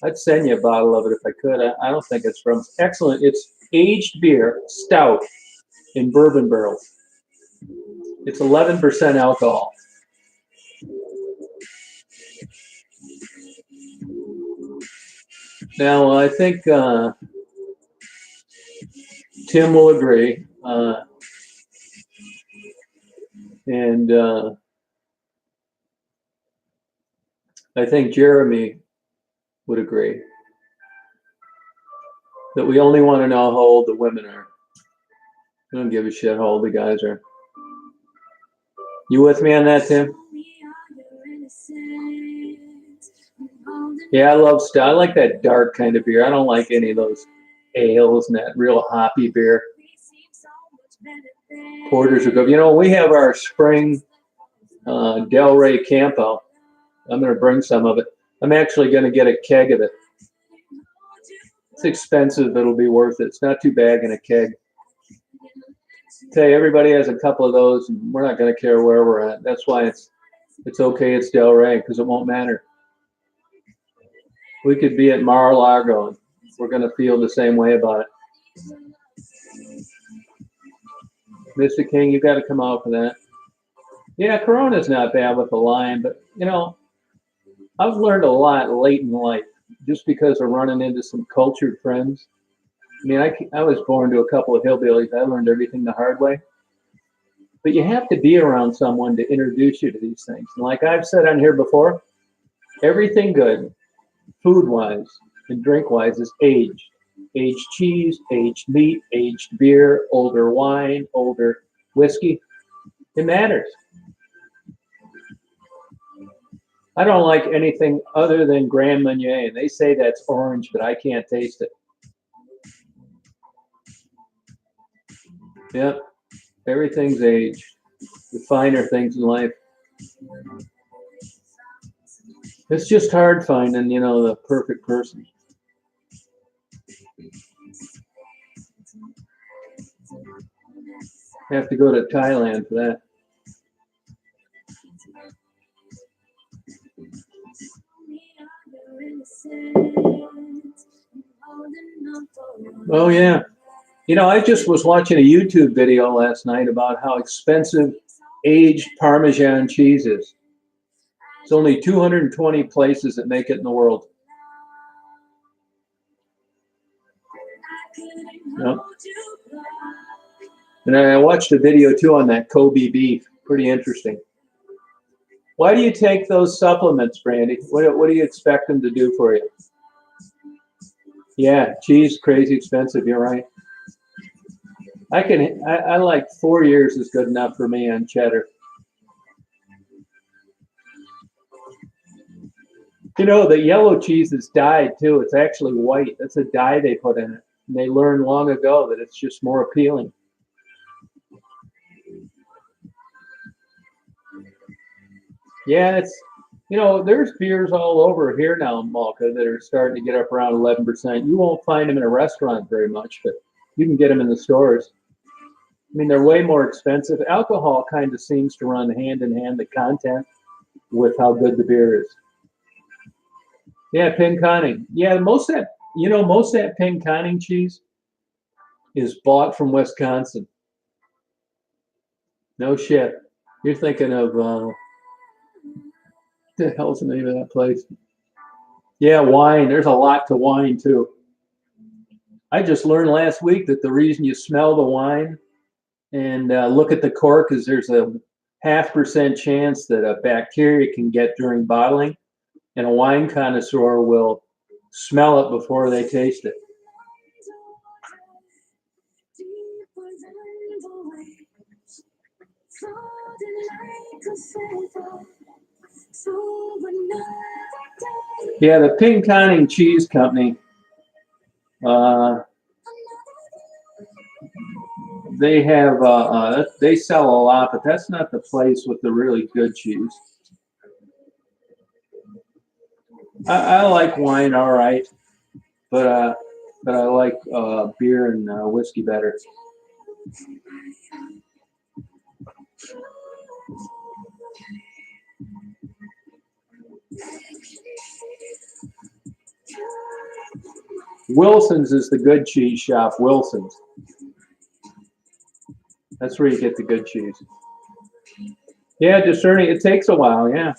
I'd send you a bottle of it if I could. I don't think it's from. Excellent. It's aged beer, stout, in bourbon barrels. It's 11% alcohol. Now, I think Tim will agree. And I think Jeremy would agree that we only want to know how old the women are. We don't give a shit how old the guys are. You with me on that, Tim? Yeah, I love stout. I like that dark kind of beer. I don't like any of those ales and that real hoppy beer. Porters are good. You know, we have our spring Del Rey Campo. I'm going to bring some of it. I'm actually going to get a keg of it. It's expensive, but it'll be worth it. It's not too bad in a keg. Tell you, everybody has a couple of those, and we're not going to care where we're at. That's why it's okay. It's Del Rey because it won't matter. We could be at Mar-a-Lago, and we're going to feel the same way about it. Mr. King, you got to come out for that. Yeah, Corona's not bad with the lime, but you know, I've learned a lot late in life just because of running into some cultured friends. I mean, I was born to a couple of hillbillies. I learned everything the hard way. But you have to be around someone to introduce you to these things. And like I've said on here before, everything good, food-wise and drink-wise, is aged. Aged cheese, aged meat, aged beer, older wine, older whiskey. It matters. I don't like anything other than Grand Marnier. And they say that's orange, but I can't taste it. Yep. Everything's aged. The finer things in life. It's just hard finding, you know, the perfect person. I have to go to Thailand for that. Oh, yeah. You know, I just was watching a YouTube video last night about how expensive aged Parmesan cheese is. It's only 220 places that make it in the world. Yep. And I watched a video too on that Kobe beef. Pretty interesting. Why do you take those supplements, Brandy? What do you expect them to do for you? Yeah, cheese, crazy expensive. You're right. I like 4 years is good enough for me on cheddar. You know, the yellow cheese is dyed too. It's actually white. That's a dye they put in it. And they learned long ago that it's just more appealing. Yeah, You know, there's beers all over here now in Malta that are starting to get up around 11%. You won't find them in a restaurant very much, but you can get them in the stores. I mean, they're way more expensive. Alcohol kind of seems to run hand in hand, the content with how good the beer is. Yeah, pinconning. Yeah, most of that pinconning cheese is bought from Wisconsin. No shit. You're thinking of the hell's the name of that place? Yeah, wine. There's a lot to wine too. I just learned last week that the reason you smell the wine and look at the cork is there's a 0.5% chance that a bacteria can get during bottling, and a wine connoisseur will smell it before they taste it. Yeah, the Pinconning Cheese Company. They sell a lot, but that's not the place with the really good cheese. I like wine, all right, but I like beer and whiskey better. Wilson's is the good cheese shop. Wilson's. That's where you get the good cheese. Yeah, discerning. It takes a while. Yeah,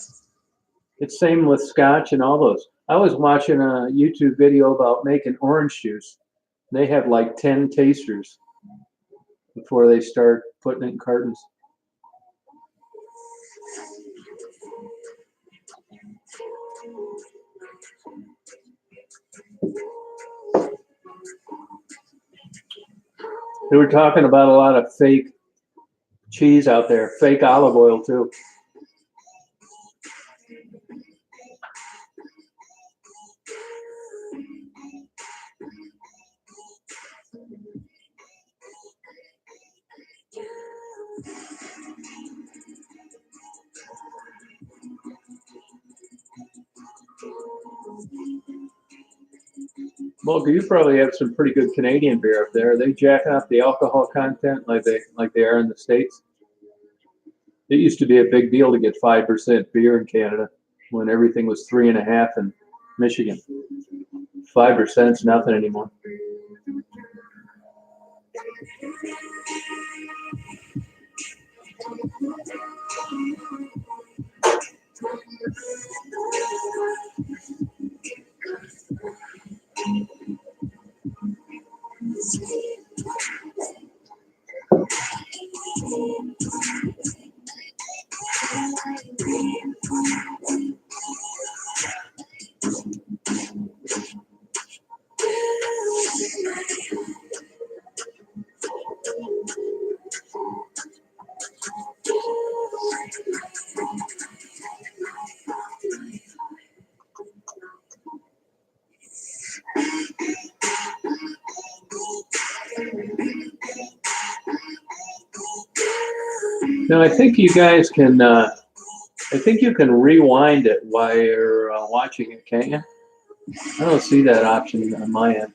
it's same with Scotch and all those. I was watching a YouTube video about making orange juice. They have like 10 tasters before they start putting it in cartons. They were talking about a lot of fake cheese out there, fake olive oil too. Well, you probably have some pretty good Canadian beer up there. Are they jacking up the alcohol content like they are in the States? It used to be a big deal to get 5% beer in Canada when everything was 3.5 in Michigan. 5%'s nothing anymore. Now I think you guys can. I think you can rewind it while you're watching it, can't you? I don't see that option on my end.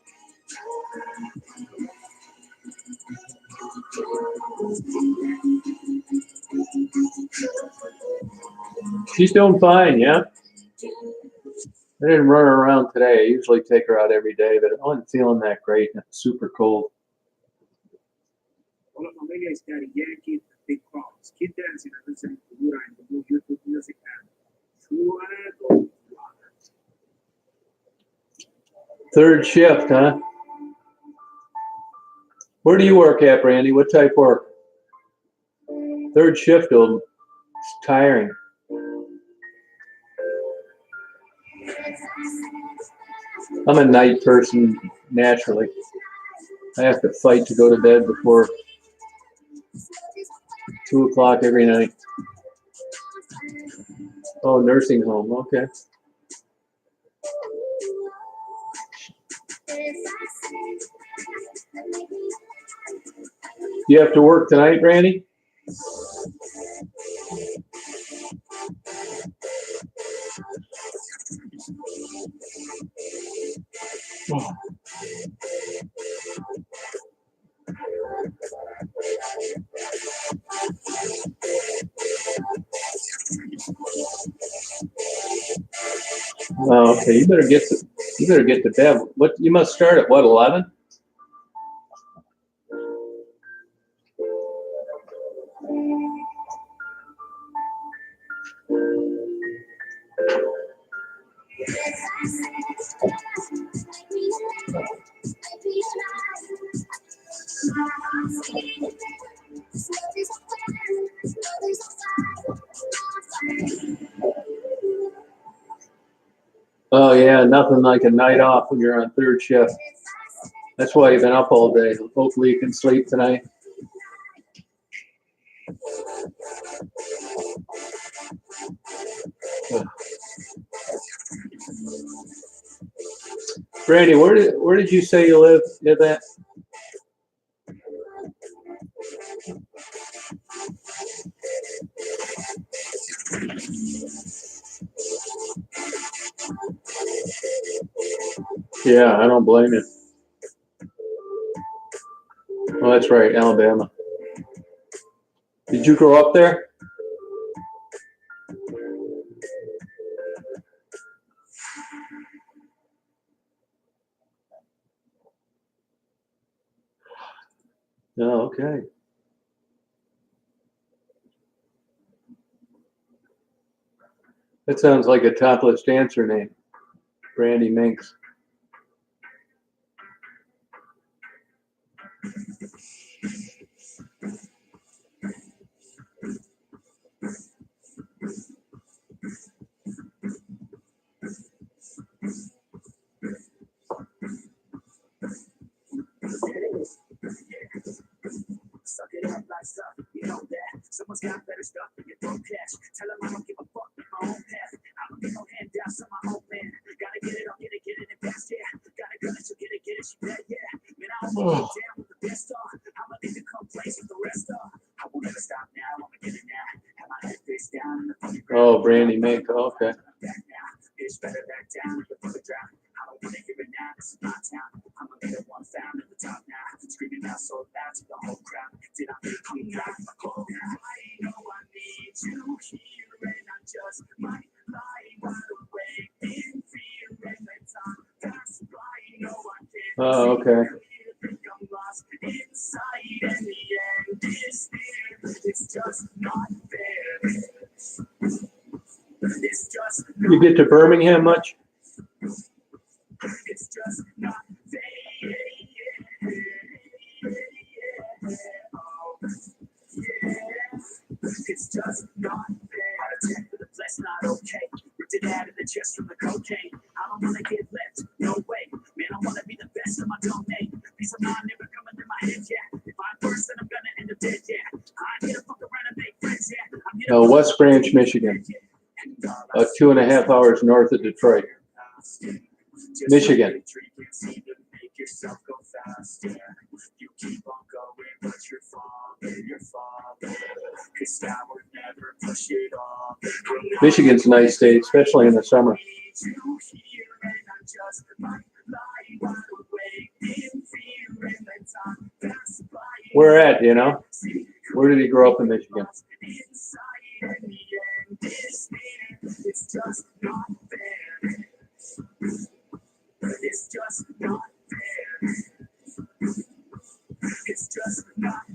She's doing fine, yeah. I didn't run her around today. I usually take her out every day, but I wasn't feeling that great. It's super cold. Third shift, huh? Where do you work at, Brandy? What type of work? Third shift, it's tiring. I'm a night person naturally. I have to fight to go to bed before 2 o'clock every night. Oh, nursing home. Okay. You have to work tonight, Randy? Oh, okay. You better get to bed. What you must start at what, 11? Oh yeah, nothing like a night off when you're on third shift. That's why you've been up all day. Hopefully you can sleep tonight. Brandy, where did you say you live at? Yeah, I don't blame you. Oh, that's right, Alabama. Did you grow up there? Oh, okay. That sounds like a topless dancer name, Brandy Minks. Suck it up like stuff, you know that. Someone's got better stuff than your broke cash. Tell them I don't give a fuck with my own path. I don't get no handouts on my own man. Gotta get it, I'll get it and fast, yeah. Gotta get it, she'll get it, she bet, yeah. Man, I only get down with the best on. I'ma need to come place with the rest of. I won't ever stop now, I'ma get it now. Have my head face down. Oh, Brandy Mink, okay. Bitch, better back down, you're for the drown. I don't wanna hear it now, this is my town. I'ma be the one found at the top now. Screaming out so loud to the whole crowd. Did I make you not cold? I know I need you here, and I just might lie wide awake in fear and let time pass by. No, I can't. Oh, okay. Think I'm lost inside, and the end is near. It's just not fair. It's just You get to Birmingham much? It's just not fair. It's just not fair. Heart attack for the flesh, not okay. Ripped it out of the chest from the cocaine. I don't wanna get left, no way. Man, I wanna be the best of my domain. Peace of mind never coming to my head, yeah. If I'm first, then I'm gonna end up dead, yeah. I'm here to fuck around and make friends, yeah. I'm here to West Branch, Michigan. 2.5 hours north of Detroit. Michigan. You keep on going, but you're falling. Cause I would never push it off. Michigan's a nice state, especially in the summer. Where at, you know? Where did he grow up in Michigan? It's just not fair. It's just not fair. It's just not fair.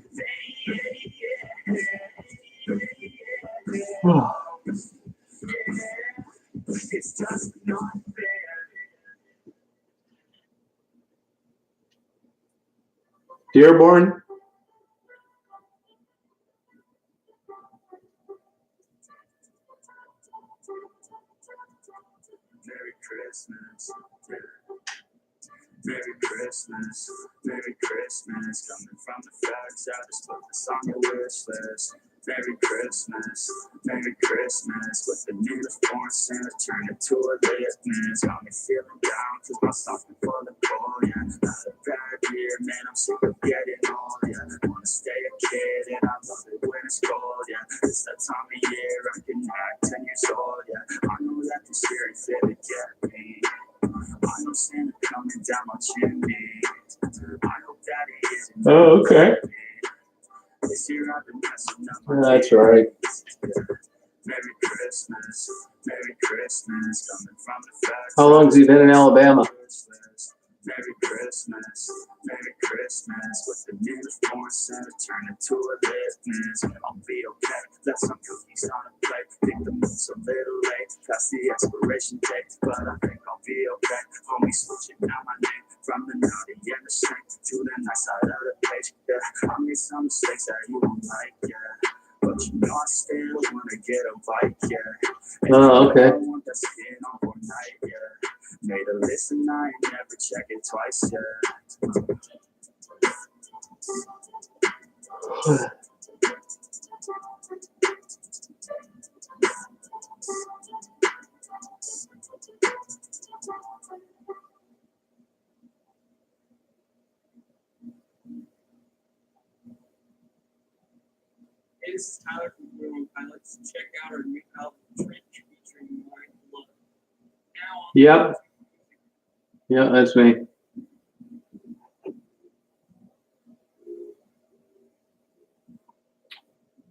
It's just not fair. Dearborn? Merry Christmas. Merry Christmas. Merry Christmas. Coming from the facts, I just put this on your wish list. Merry Christmas. Merry Christmas. With the need of foreign Santa turn it to a litmus. Got me feeling down cause my stocking full of gold, yeah. Not a bad year, man, I'm sick of getting old, yeah. Wanna stay a kid and I love it when it's cold, yeah. It's that time of year I can act 10 years old, yeah. I know that this year is here to get me. I know Santa coming down my chimney. I hope that he isn't. Oh, okay. This year I've been messing up my That's right. Merry Christmas. Merry Christmas, coming from the facts. How long has he been in Alabama? Merry Christmas, Merry Christmas. With the uniform center, turn into a litmus. I'll be okay, left some cookies on a plate. Think the move's a little late, past the expiration date, but I think I'll be okay. Homie switching out my name from the naughty and the shame to the nice side of the page. Yeah, I made some mistakes that you don't like, yeah. But you know I still wanna get a bite, yeah. And Oh, okay. I want that skin overnight, yeah. Made a list and I ain't never check it twice, yeah. Hey, this is Tyler from Blue Pilots. Check out our new album, Trench, featuring Mike Love. Now on Yep. Yeah, that's me.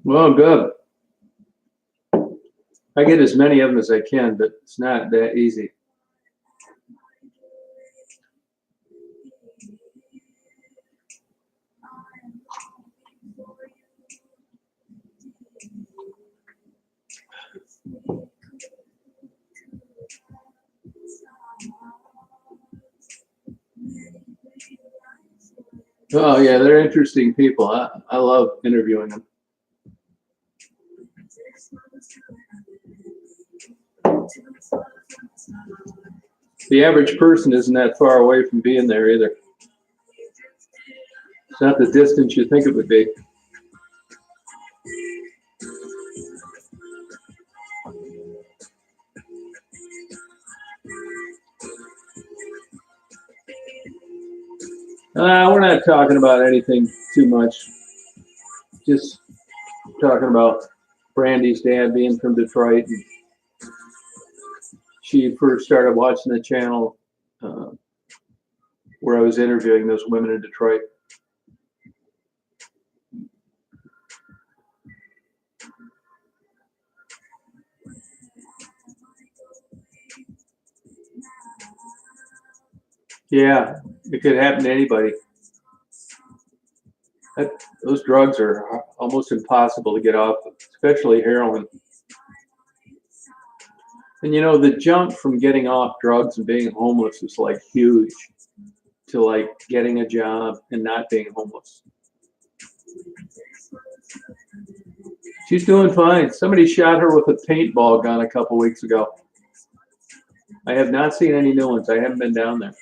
Well, good. I get as many of them as I can, but it's not that easy. Oh yeah, they're interesting people. I love interviewing them. The average person isn't that far away from being there either. It's not the distance you think it would be. We're not talking about anything too much. Just talking about Brandy's dad being from Detroit. And she first started watching the channel where I was interviewing those women in Detroit. Yeah, it could happen to anybody. Those drugs are almost impossible to get off, especially heroin. And you know, the jump from getting off drugs and being homeless is like huge to like getting a job and not being homeless. She's doing fine. Somebody shot her with a paintball gun a couple weeks ago. I have not seen any new ones. I haven't been down there.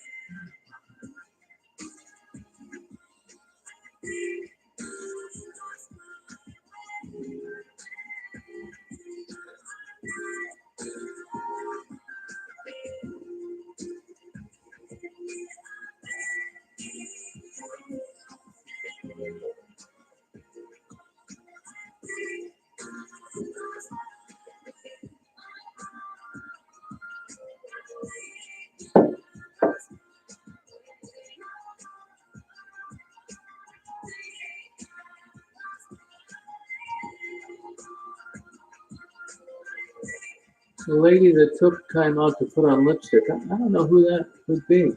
The lady that took time out to put on lipstick, I don't know who that would be.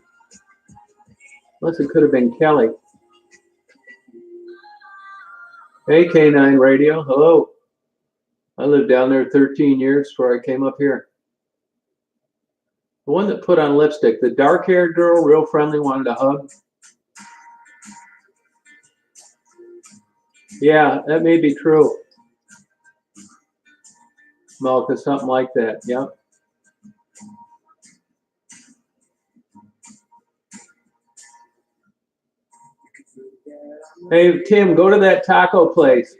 Unless it could have been Kelly. Hey, K9 Radio, hello. I lived down there 13 years before I came up here. The one that put on lipstick, the dark-haired girl, real friendly, wanted a hug. Yeah, that may be true. Malka, something like that, yeah. Hey, Tim, go to that taco place.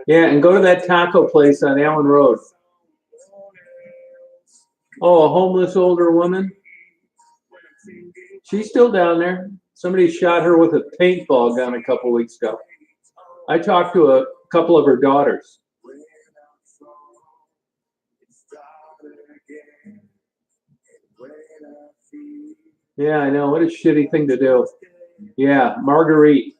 Yeah, and go to that taco place on Allen Road. Oh, a homeless older woman? She's still down there. Somebody shot her with a paintball gun a couple weeks ago. I talked to a couple of her daughters. Yeah, I know. What a shitty thing to do. Yeah, Marguerite.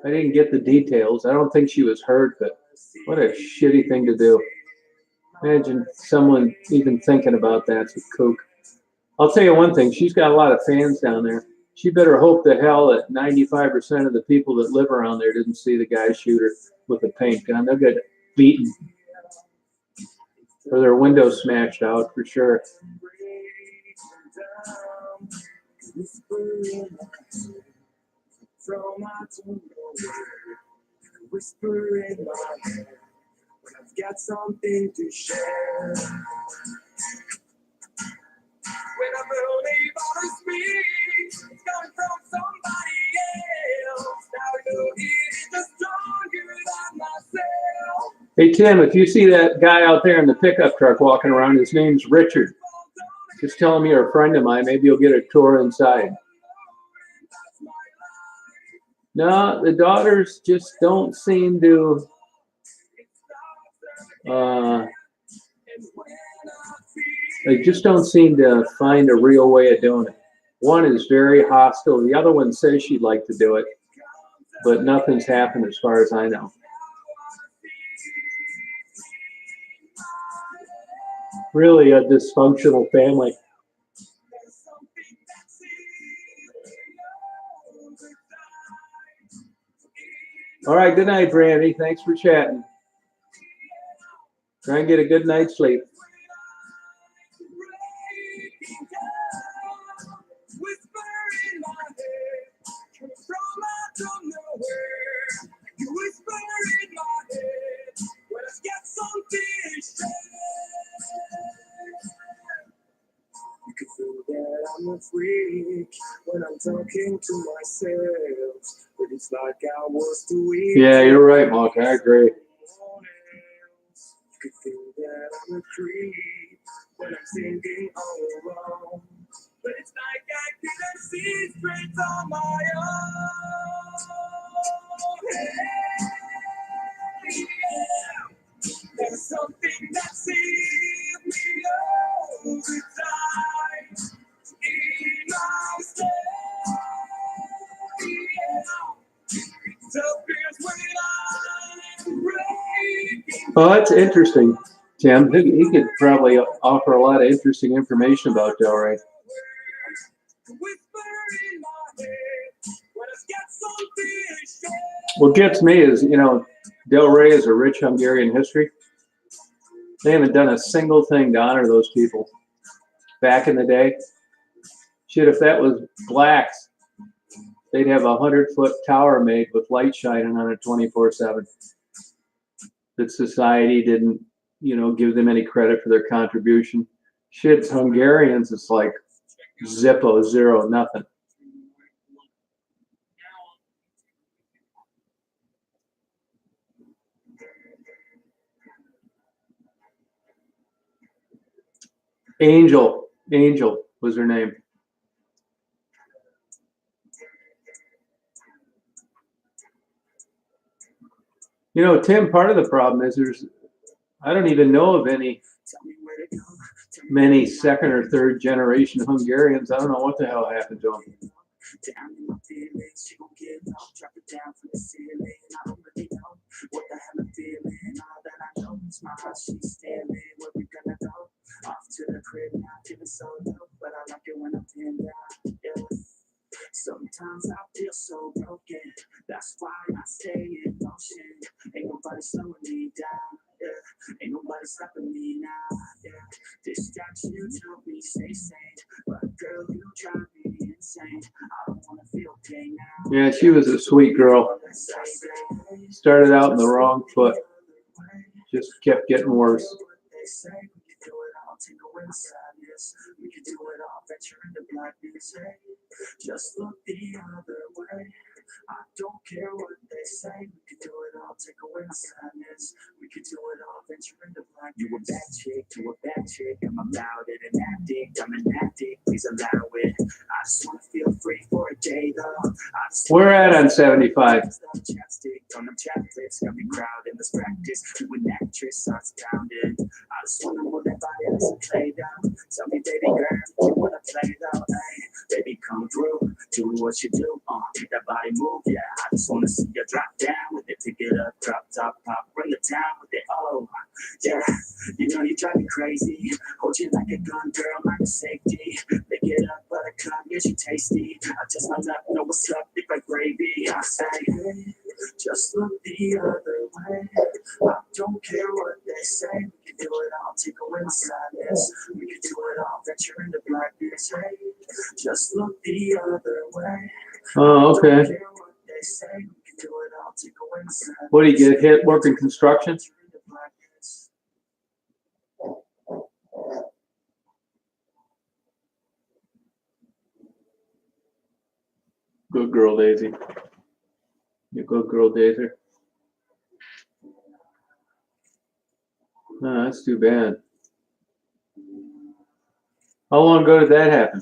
I didn't get the details. I don't think she was hurt, but what a shitty thing to do. Imagine someone even thinking about that's a kook. I'll tell you one thing, she's got a lot of fans down there. She better hope to hell that 95% of the people that live around there didn't see the guy shoot her with a paint gun. They'll get beaten or their windows smashed out for sure. Whisper in my head when I've got something to share. When I'm really about to speak, it's coming from somebody else. Now you hear it just stronger than myself. Hey Tim, if you see that guy out there in the pickup truck walking around, his name's Richard. Just tell him you're a friend of mine. Maybe you'll get a tour inside. No, the daughters just don't seem to they just don't seem to find a real way of doing it. One is very hostile. The other one says she'd like to do it, but nothing's happened as far as I know. Really a dysfunctional family. All right, good night, Brandy. Thanks for chatting. Try and get a good night's sleep. You can feel that I'm a freak when I'm talking to myself, but it's like I was too weak. Yeah, you're right, Mark. I agree. You can feel that I'm a creep when I'm singing all alone, but it's like I couldn't see straight on my own. Hey, yeah. There's something that sees me all the time in my state. Yeah. It appears when I'm breaking. Oh, that's interesting, Tim. He could probably offer a lot of interesting information about Delray. What gets me is, you know, Delray is a rich Hungarian history. They haven't done a single thing to honor those people back in the day. Shit, if that was blacks, they'd have a 100-foot tower made with light shining on it 24/7. That society didn't, you know, give them any credit for their contribution. Shit, Hungarians, it's like zippo, zero, nothing. Angel was her name. You know, Tim, part of the problem is I don't even know of many second or third generation Hungarians. I don't know what the hell happened to them. Down in my feelings, she gon' get low, drop it down from the ceiling. I don't really know what the hell I'm feeling. All that I know is my heart, she's stealing. Where we gonna go? Off to the crib now, feeling so low, but I like it when I'm pinned down. Yeah. Sometimes I feel so broken. That's why I stay in motion. Ain't nobody slowing me down. Yeah. Ain't nobody stopping me now. Yeah. Distractions help me stay sane, but girl, you drive me insane. I don't wanna feel pain now. Yeah, she was a sweet girl. Started out in the wrong foot. Just kept getting worse. Take away the sadness. We could do it all, venture into blackness. Hey, just look the other way. I don't care what they say. We could do it all, take away the sadness. We could do it all, venture into blackness. You a bad chick to a bad chick. I'm about it, an addict. I'm an addict, please allow it. I just wanna feel free for a day though. We're at on 75. Chapstick on them chapsticks, got me crowded. Let's practice. You an actress, starts pounding. I just wanna move that body, listen, play down. Tell me, baby girl, you wanna play though? Hey, baby, come through. do what you do, make that body move, yeah. I just wanna see you drop down with it, pick it up, drop, top, pop, bring it down with it, oh, yeah. You know you drive me crazy, hold you like a gun, girl, like a safety. Pick it up, buttercup, get you tasty. I just my left, know what's up, thick like gravy. I say, hey, just look the other way. I don't care what they say, we can do it all, take away my sadness. We can do it all, venture into blackness, hey. Just look the other way. Oh, okay. Don't care what they say, we can do it all, take away my sadness. What do you get hit working construction? Good girl, Daisy. You good girl, Daisy. No, that's too bad. How long ago did that happen?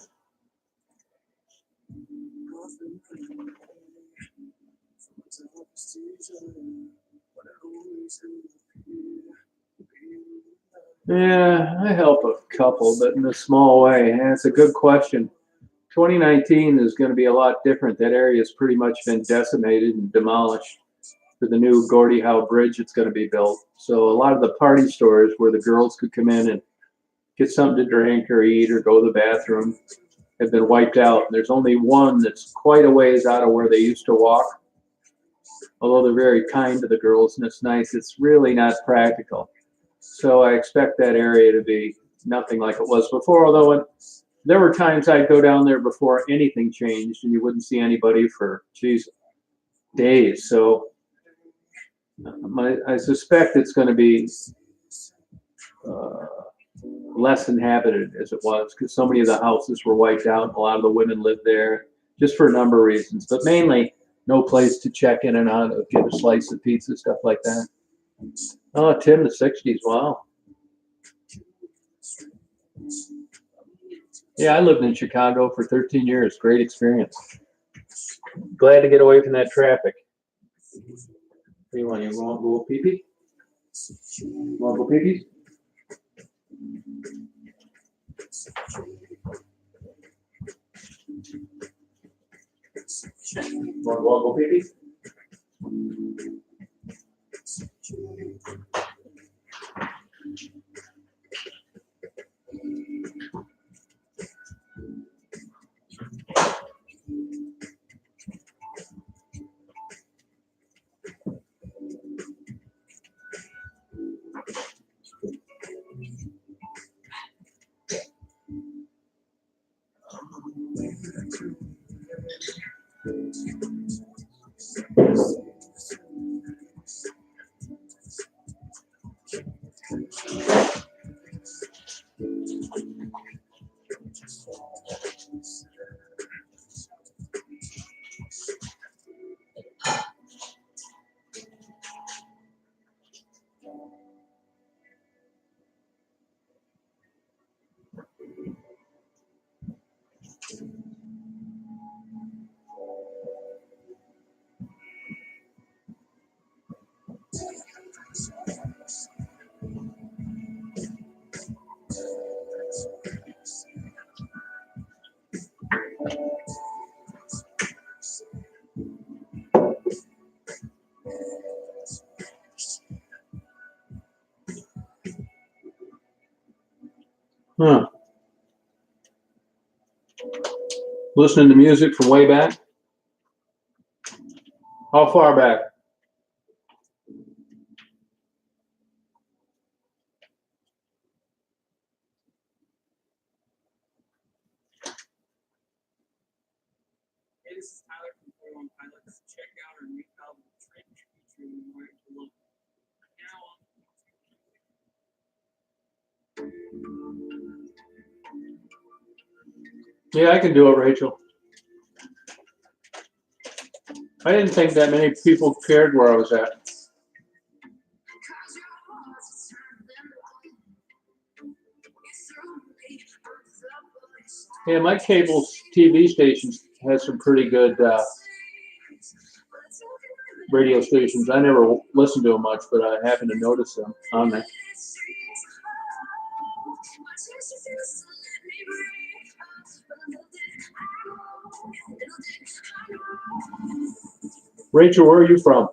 Yeah, I help a couple, but in a small way. And it's a good question. 2019 is going to be a lot different. That area has pretty much been decimated and demolished for the new Gordie Howe Bridge that's going to be built. So a lot of the party stores where the girls could come in and get something to drink or eat or go to the bathroom have been wiped out. And there's only one that's quite a ways out of where they used to walk. Although they're very kind to the girls and it's nice, it's really not practical. So I expect that area to be nothing like it was before, although there were times I'd go down there before anything changed and you wouldn't see anybody for, geez, days. So I suspect it's going to be less inhabited as it was because so many of the houses were wiped out and a lot of the women lived there just for a number of reasons, but mainly no place to check in and out of, get a slice of pizza, stuff like that. Oh, Tim, the 60s, wow. Yeah, I lived in Chicago for 13 years. Great experience. Glad to get away from that traffic. What do you want? You want to go pee-pee? You want to go pee-pee? Want to go pee-pee? Huh. Listening to music from way back? How far back? Hey, this is Tyler from 41 Pilots. Check out our new album, Trench, featuring Mark Below. Now on Yeah, I can do it, Rachel. I didn't think that many people cared where I was at. Yeah, my cable TV stations has some pretty good radio stations. I never listen to them much, but I happen to notice them on there. Rachel, where are you from?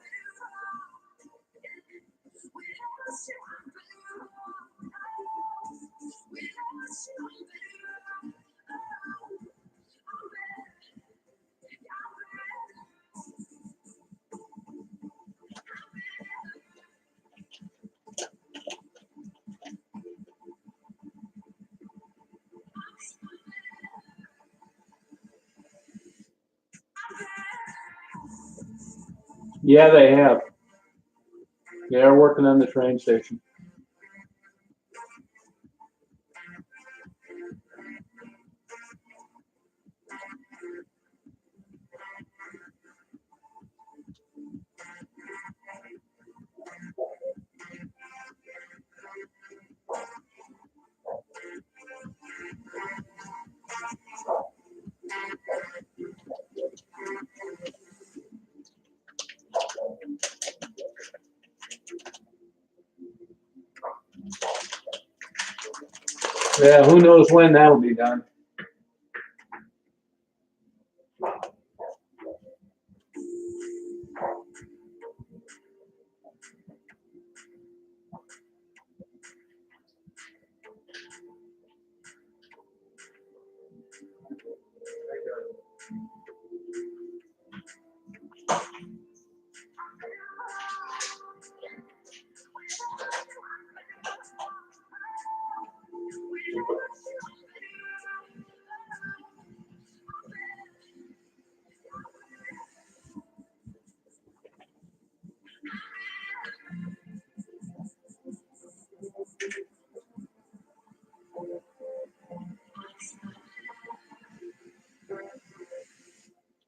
Yeah, they have. They're working on the train station. Yeah, who knows when that'll be done.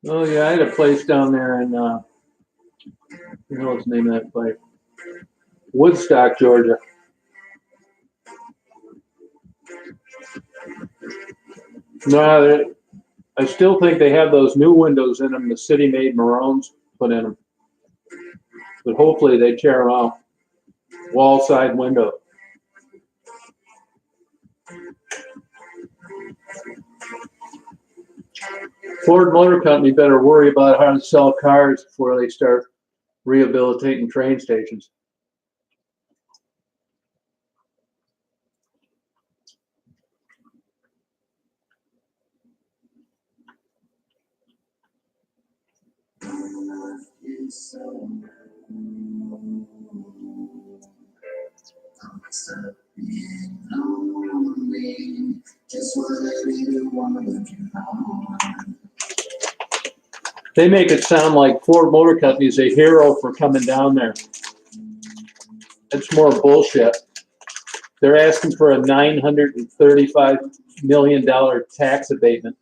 Oh yeah, I had a place down there in what the hell is the name of that place? Woodstock, Georgia. No, I still think they have those new windows in them. The city made Maroons put in them, but hopefully they tear them off. Wall side window. Ford Motor Company better worry about how to sell cars before they start rehabilitating train stations. They make it sound like Ford Motor Company is a hero for coming down there. It's more bullshit. They're asking for a $935 million tax abatement.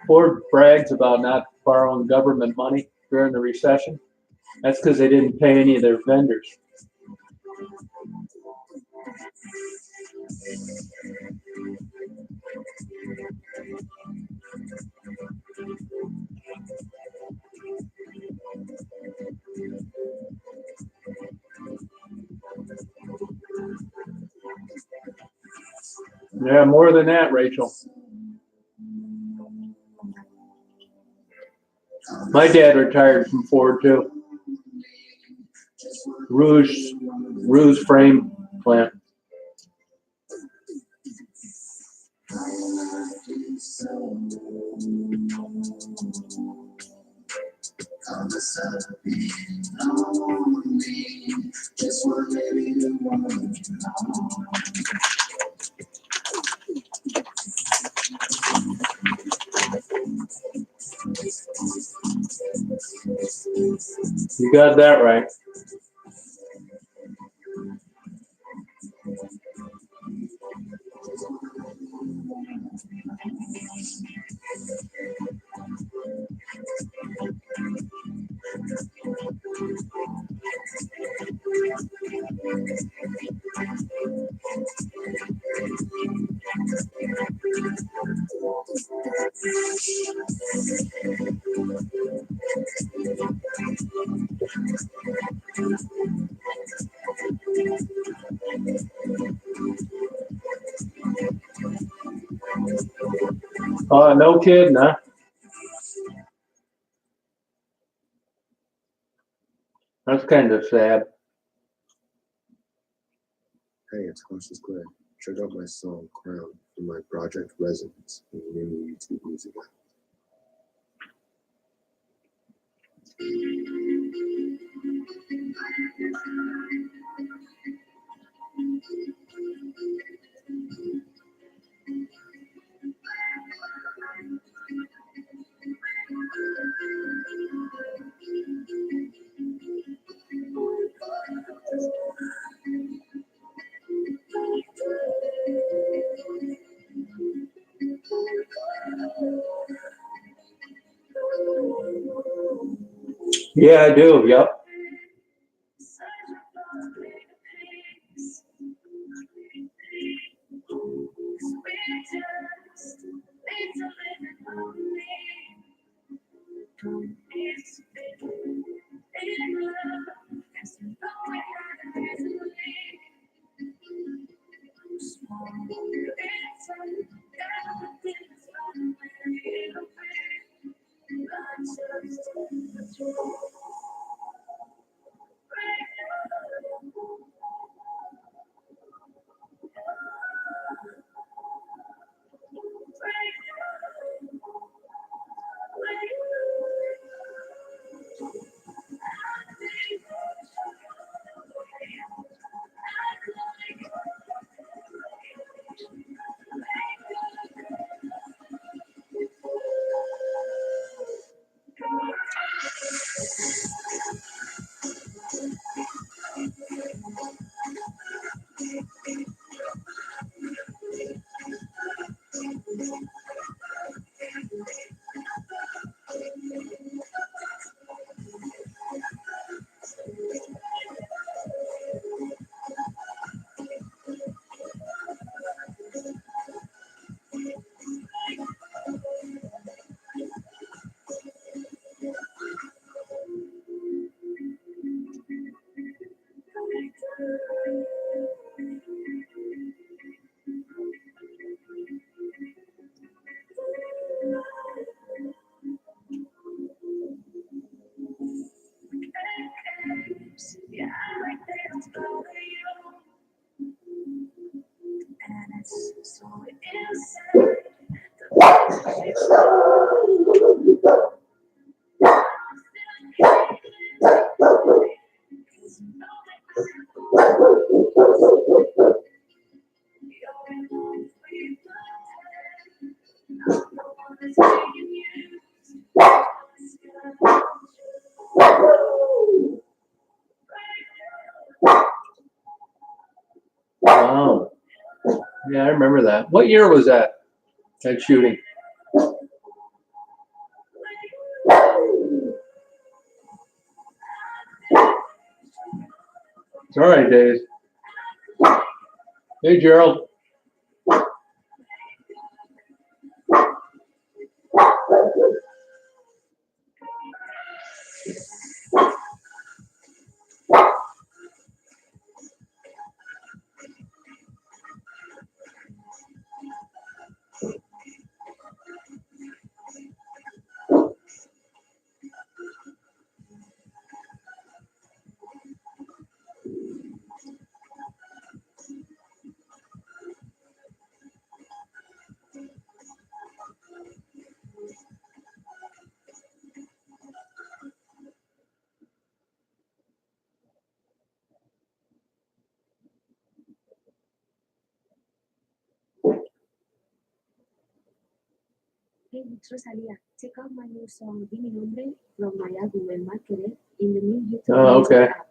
Ford brags about not borrowing government money during the recession. That's because they didn't pay any of their vendors. Yeah, more than that, Rachel. My dad retired from Ford too. Rouge frame plant. You got that right. Oh, no kidding, huh? That's kind of sad. Hey, it's Cautious Clay. Check out my song Crown from my project Resonance in the new YouTube music app. Yeah, I do. Yep. Wow. Yeah, I remember that. What year was that? That shooting? It's all right, Dave. Hey, Gerald. Hey, it's Rosalia. Check out my new song, Di Mi Nombre, from my album El Mal Querer, in the new YouTube Oh, music okay. app.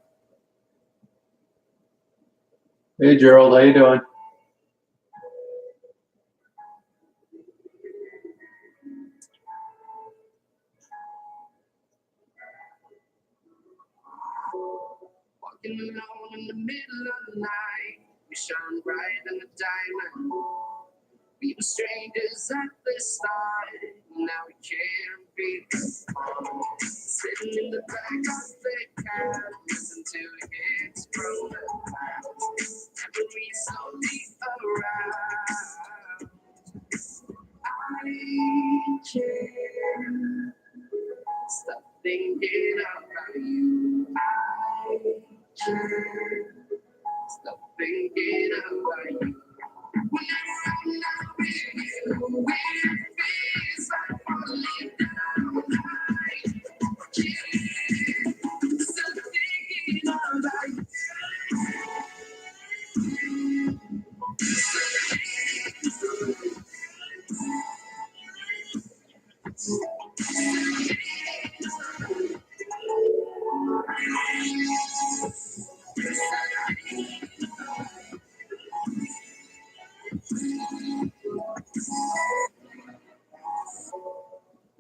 Hey, Gerald. How you doing? Walking alone in the middle of the night, we shine bright in the diamond. We were strangers at the start, now we can't be apart. Sitting in the back of the cab, listen to hits from the past. Memories slowly around. I can't stop thinking about you. I can't stop thinking about you. Whenever I'm not with you, it feels like falling down. I can't stop thinking about you.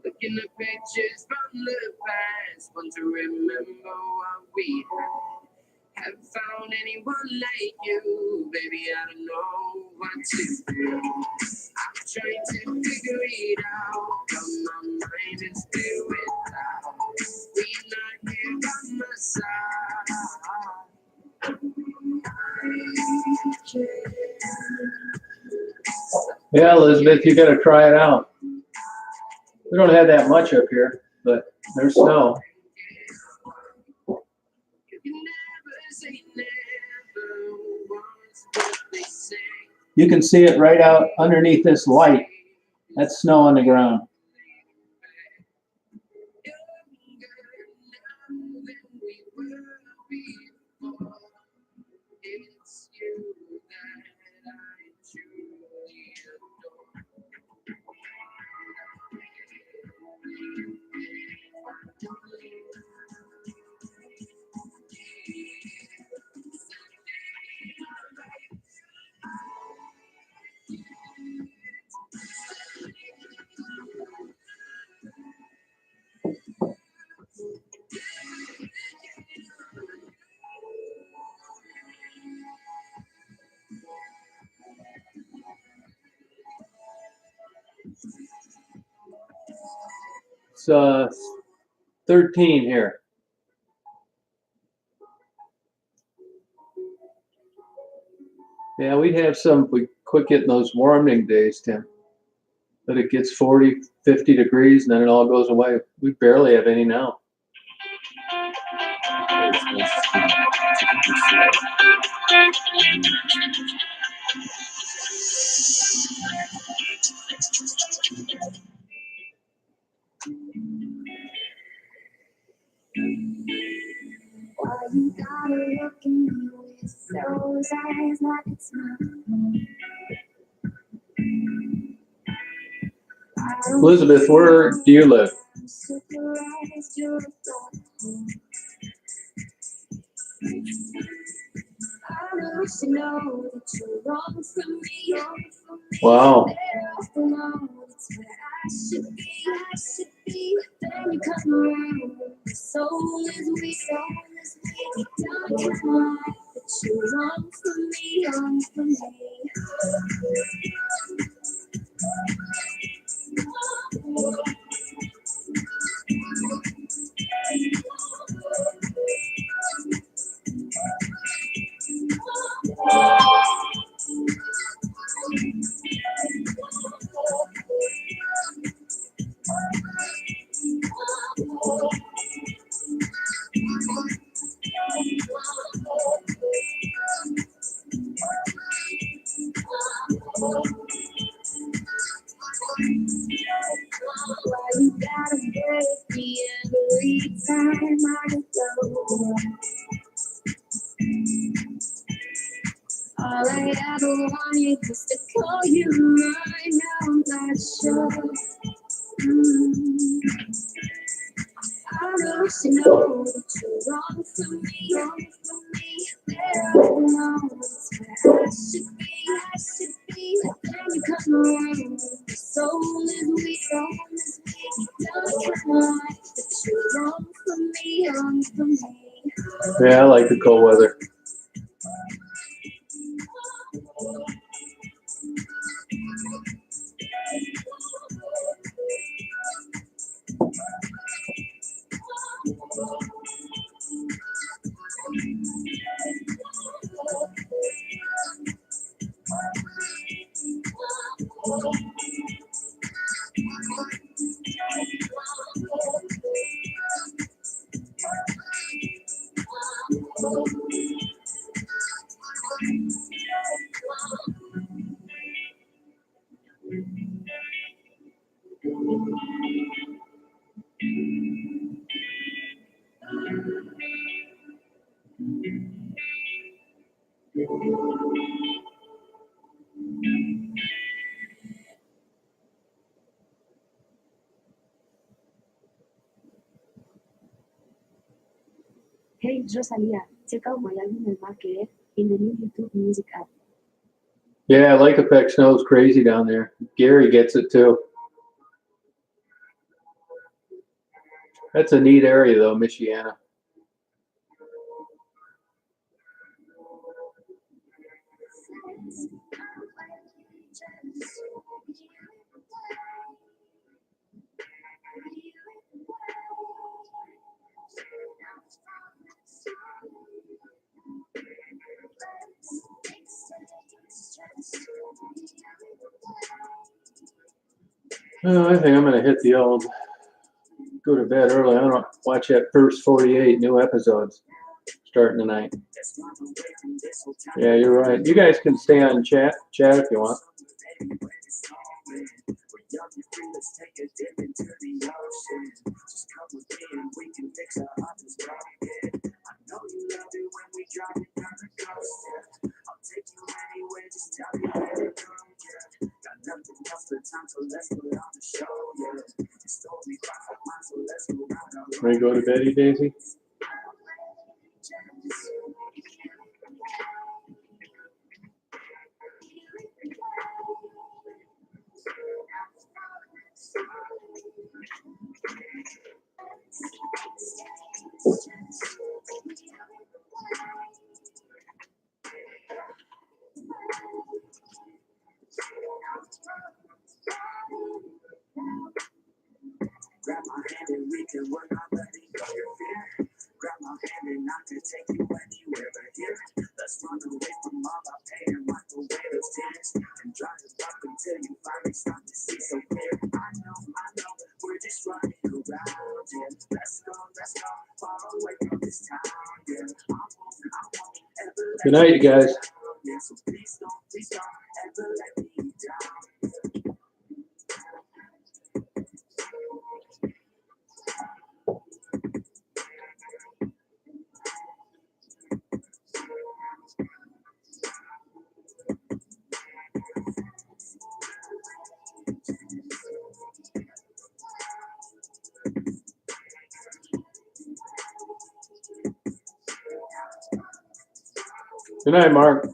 Looking at pictures from the past, want to remember what we had. Haven't found anyone like you, baby. I don't know what to do. I'm trying to figure it out, but my mind is still without. We're not here by my side. Yeah, Elizabeth, you gotta try it out. We don't have that much up here, but there's snow. You can never say never once what they say. You can see it right out underneath this light. That's snow on the ground. It's you that I truly adore. It's 13 here. Yeah, we'd have some, we quit getting those warming days, Tim. But it gets 40, 50 degrees and then it all goes away. We barely have any now. Why you gotta look at me with those eyes like it's mine? Elizabeth, where do you live? I'm surprised you're gone. I wish to know that you're wrong for me. Wow. Better off alone. It's where I should be. Then you come around. The soul is weak. Don't come on. That you're wrong for me, wrong for me. Why you gotta break me every time I go? All I ever wanted was to call you mine. Now I'm not sure. I wish to know that you're wrong for me, wrong for me. Better alone, it's where I should be. Then you come around, the soul is weak, don't come on, that you're wrong for me, wrong for me. Yeah, I like the cold weather. Hey Rosalia, check out my album El Market in the new YouTube Music app. Yeah, Lake Effect snows crazy down there. Gary gets it too. That's a neat area though, Michiana. Oh, I think I'm gonna hit the old go to bed early. I don't watch that first 48 new episodes starting tonight. Yeah, you're right. You guys can stay on chat if you want. Ready to go to bed, Daisy? Grab my hand and we can work on letting go your fear. Grab my hand and I can take you anywhere but here. Let's run away from all our pain and wipe away those tears. And drive it up until you finally start to see so clear. I know, we're just running around, yeah. Let's go, far away from this town, yeah. I won't ever let Good night, you guys. yeah, so please don't ever let me down. Good night, Mark.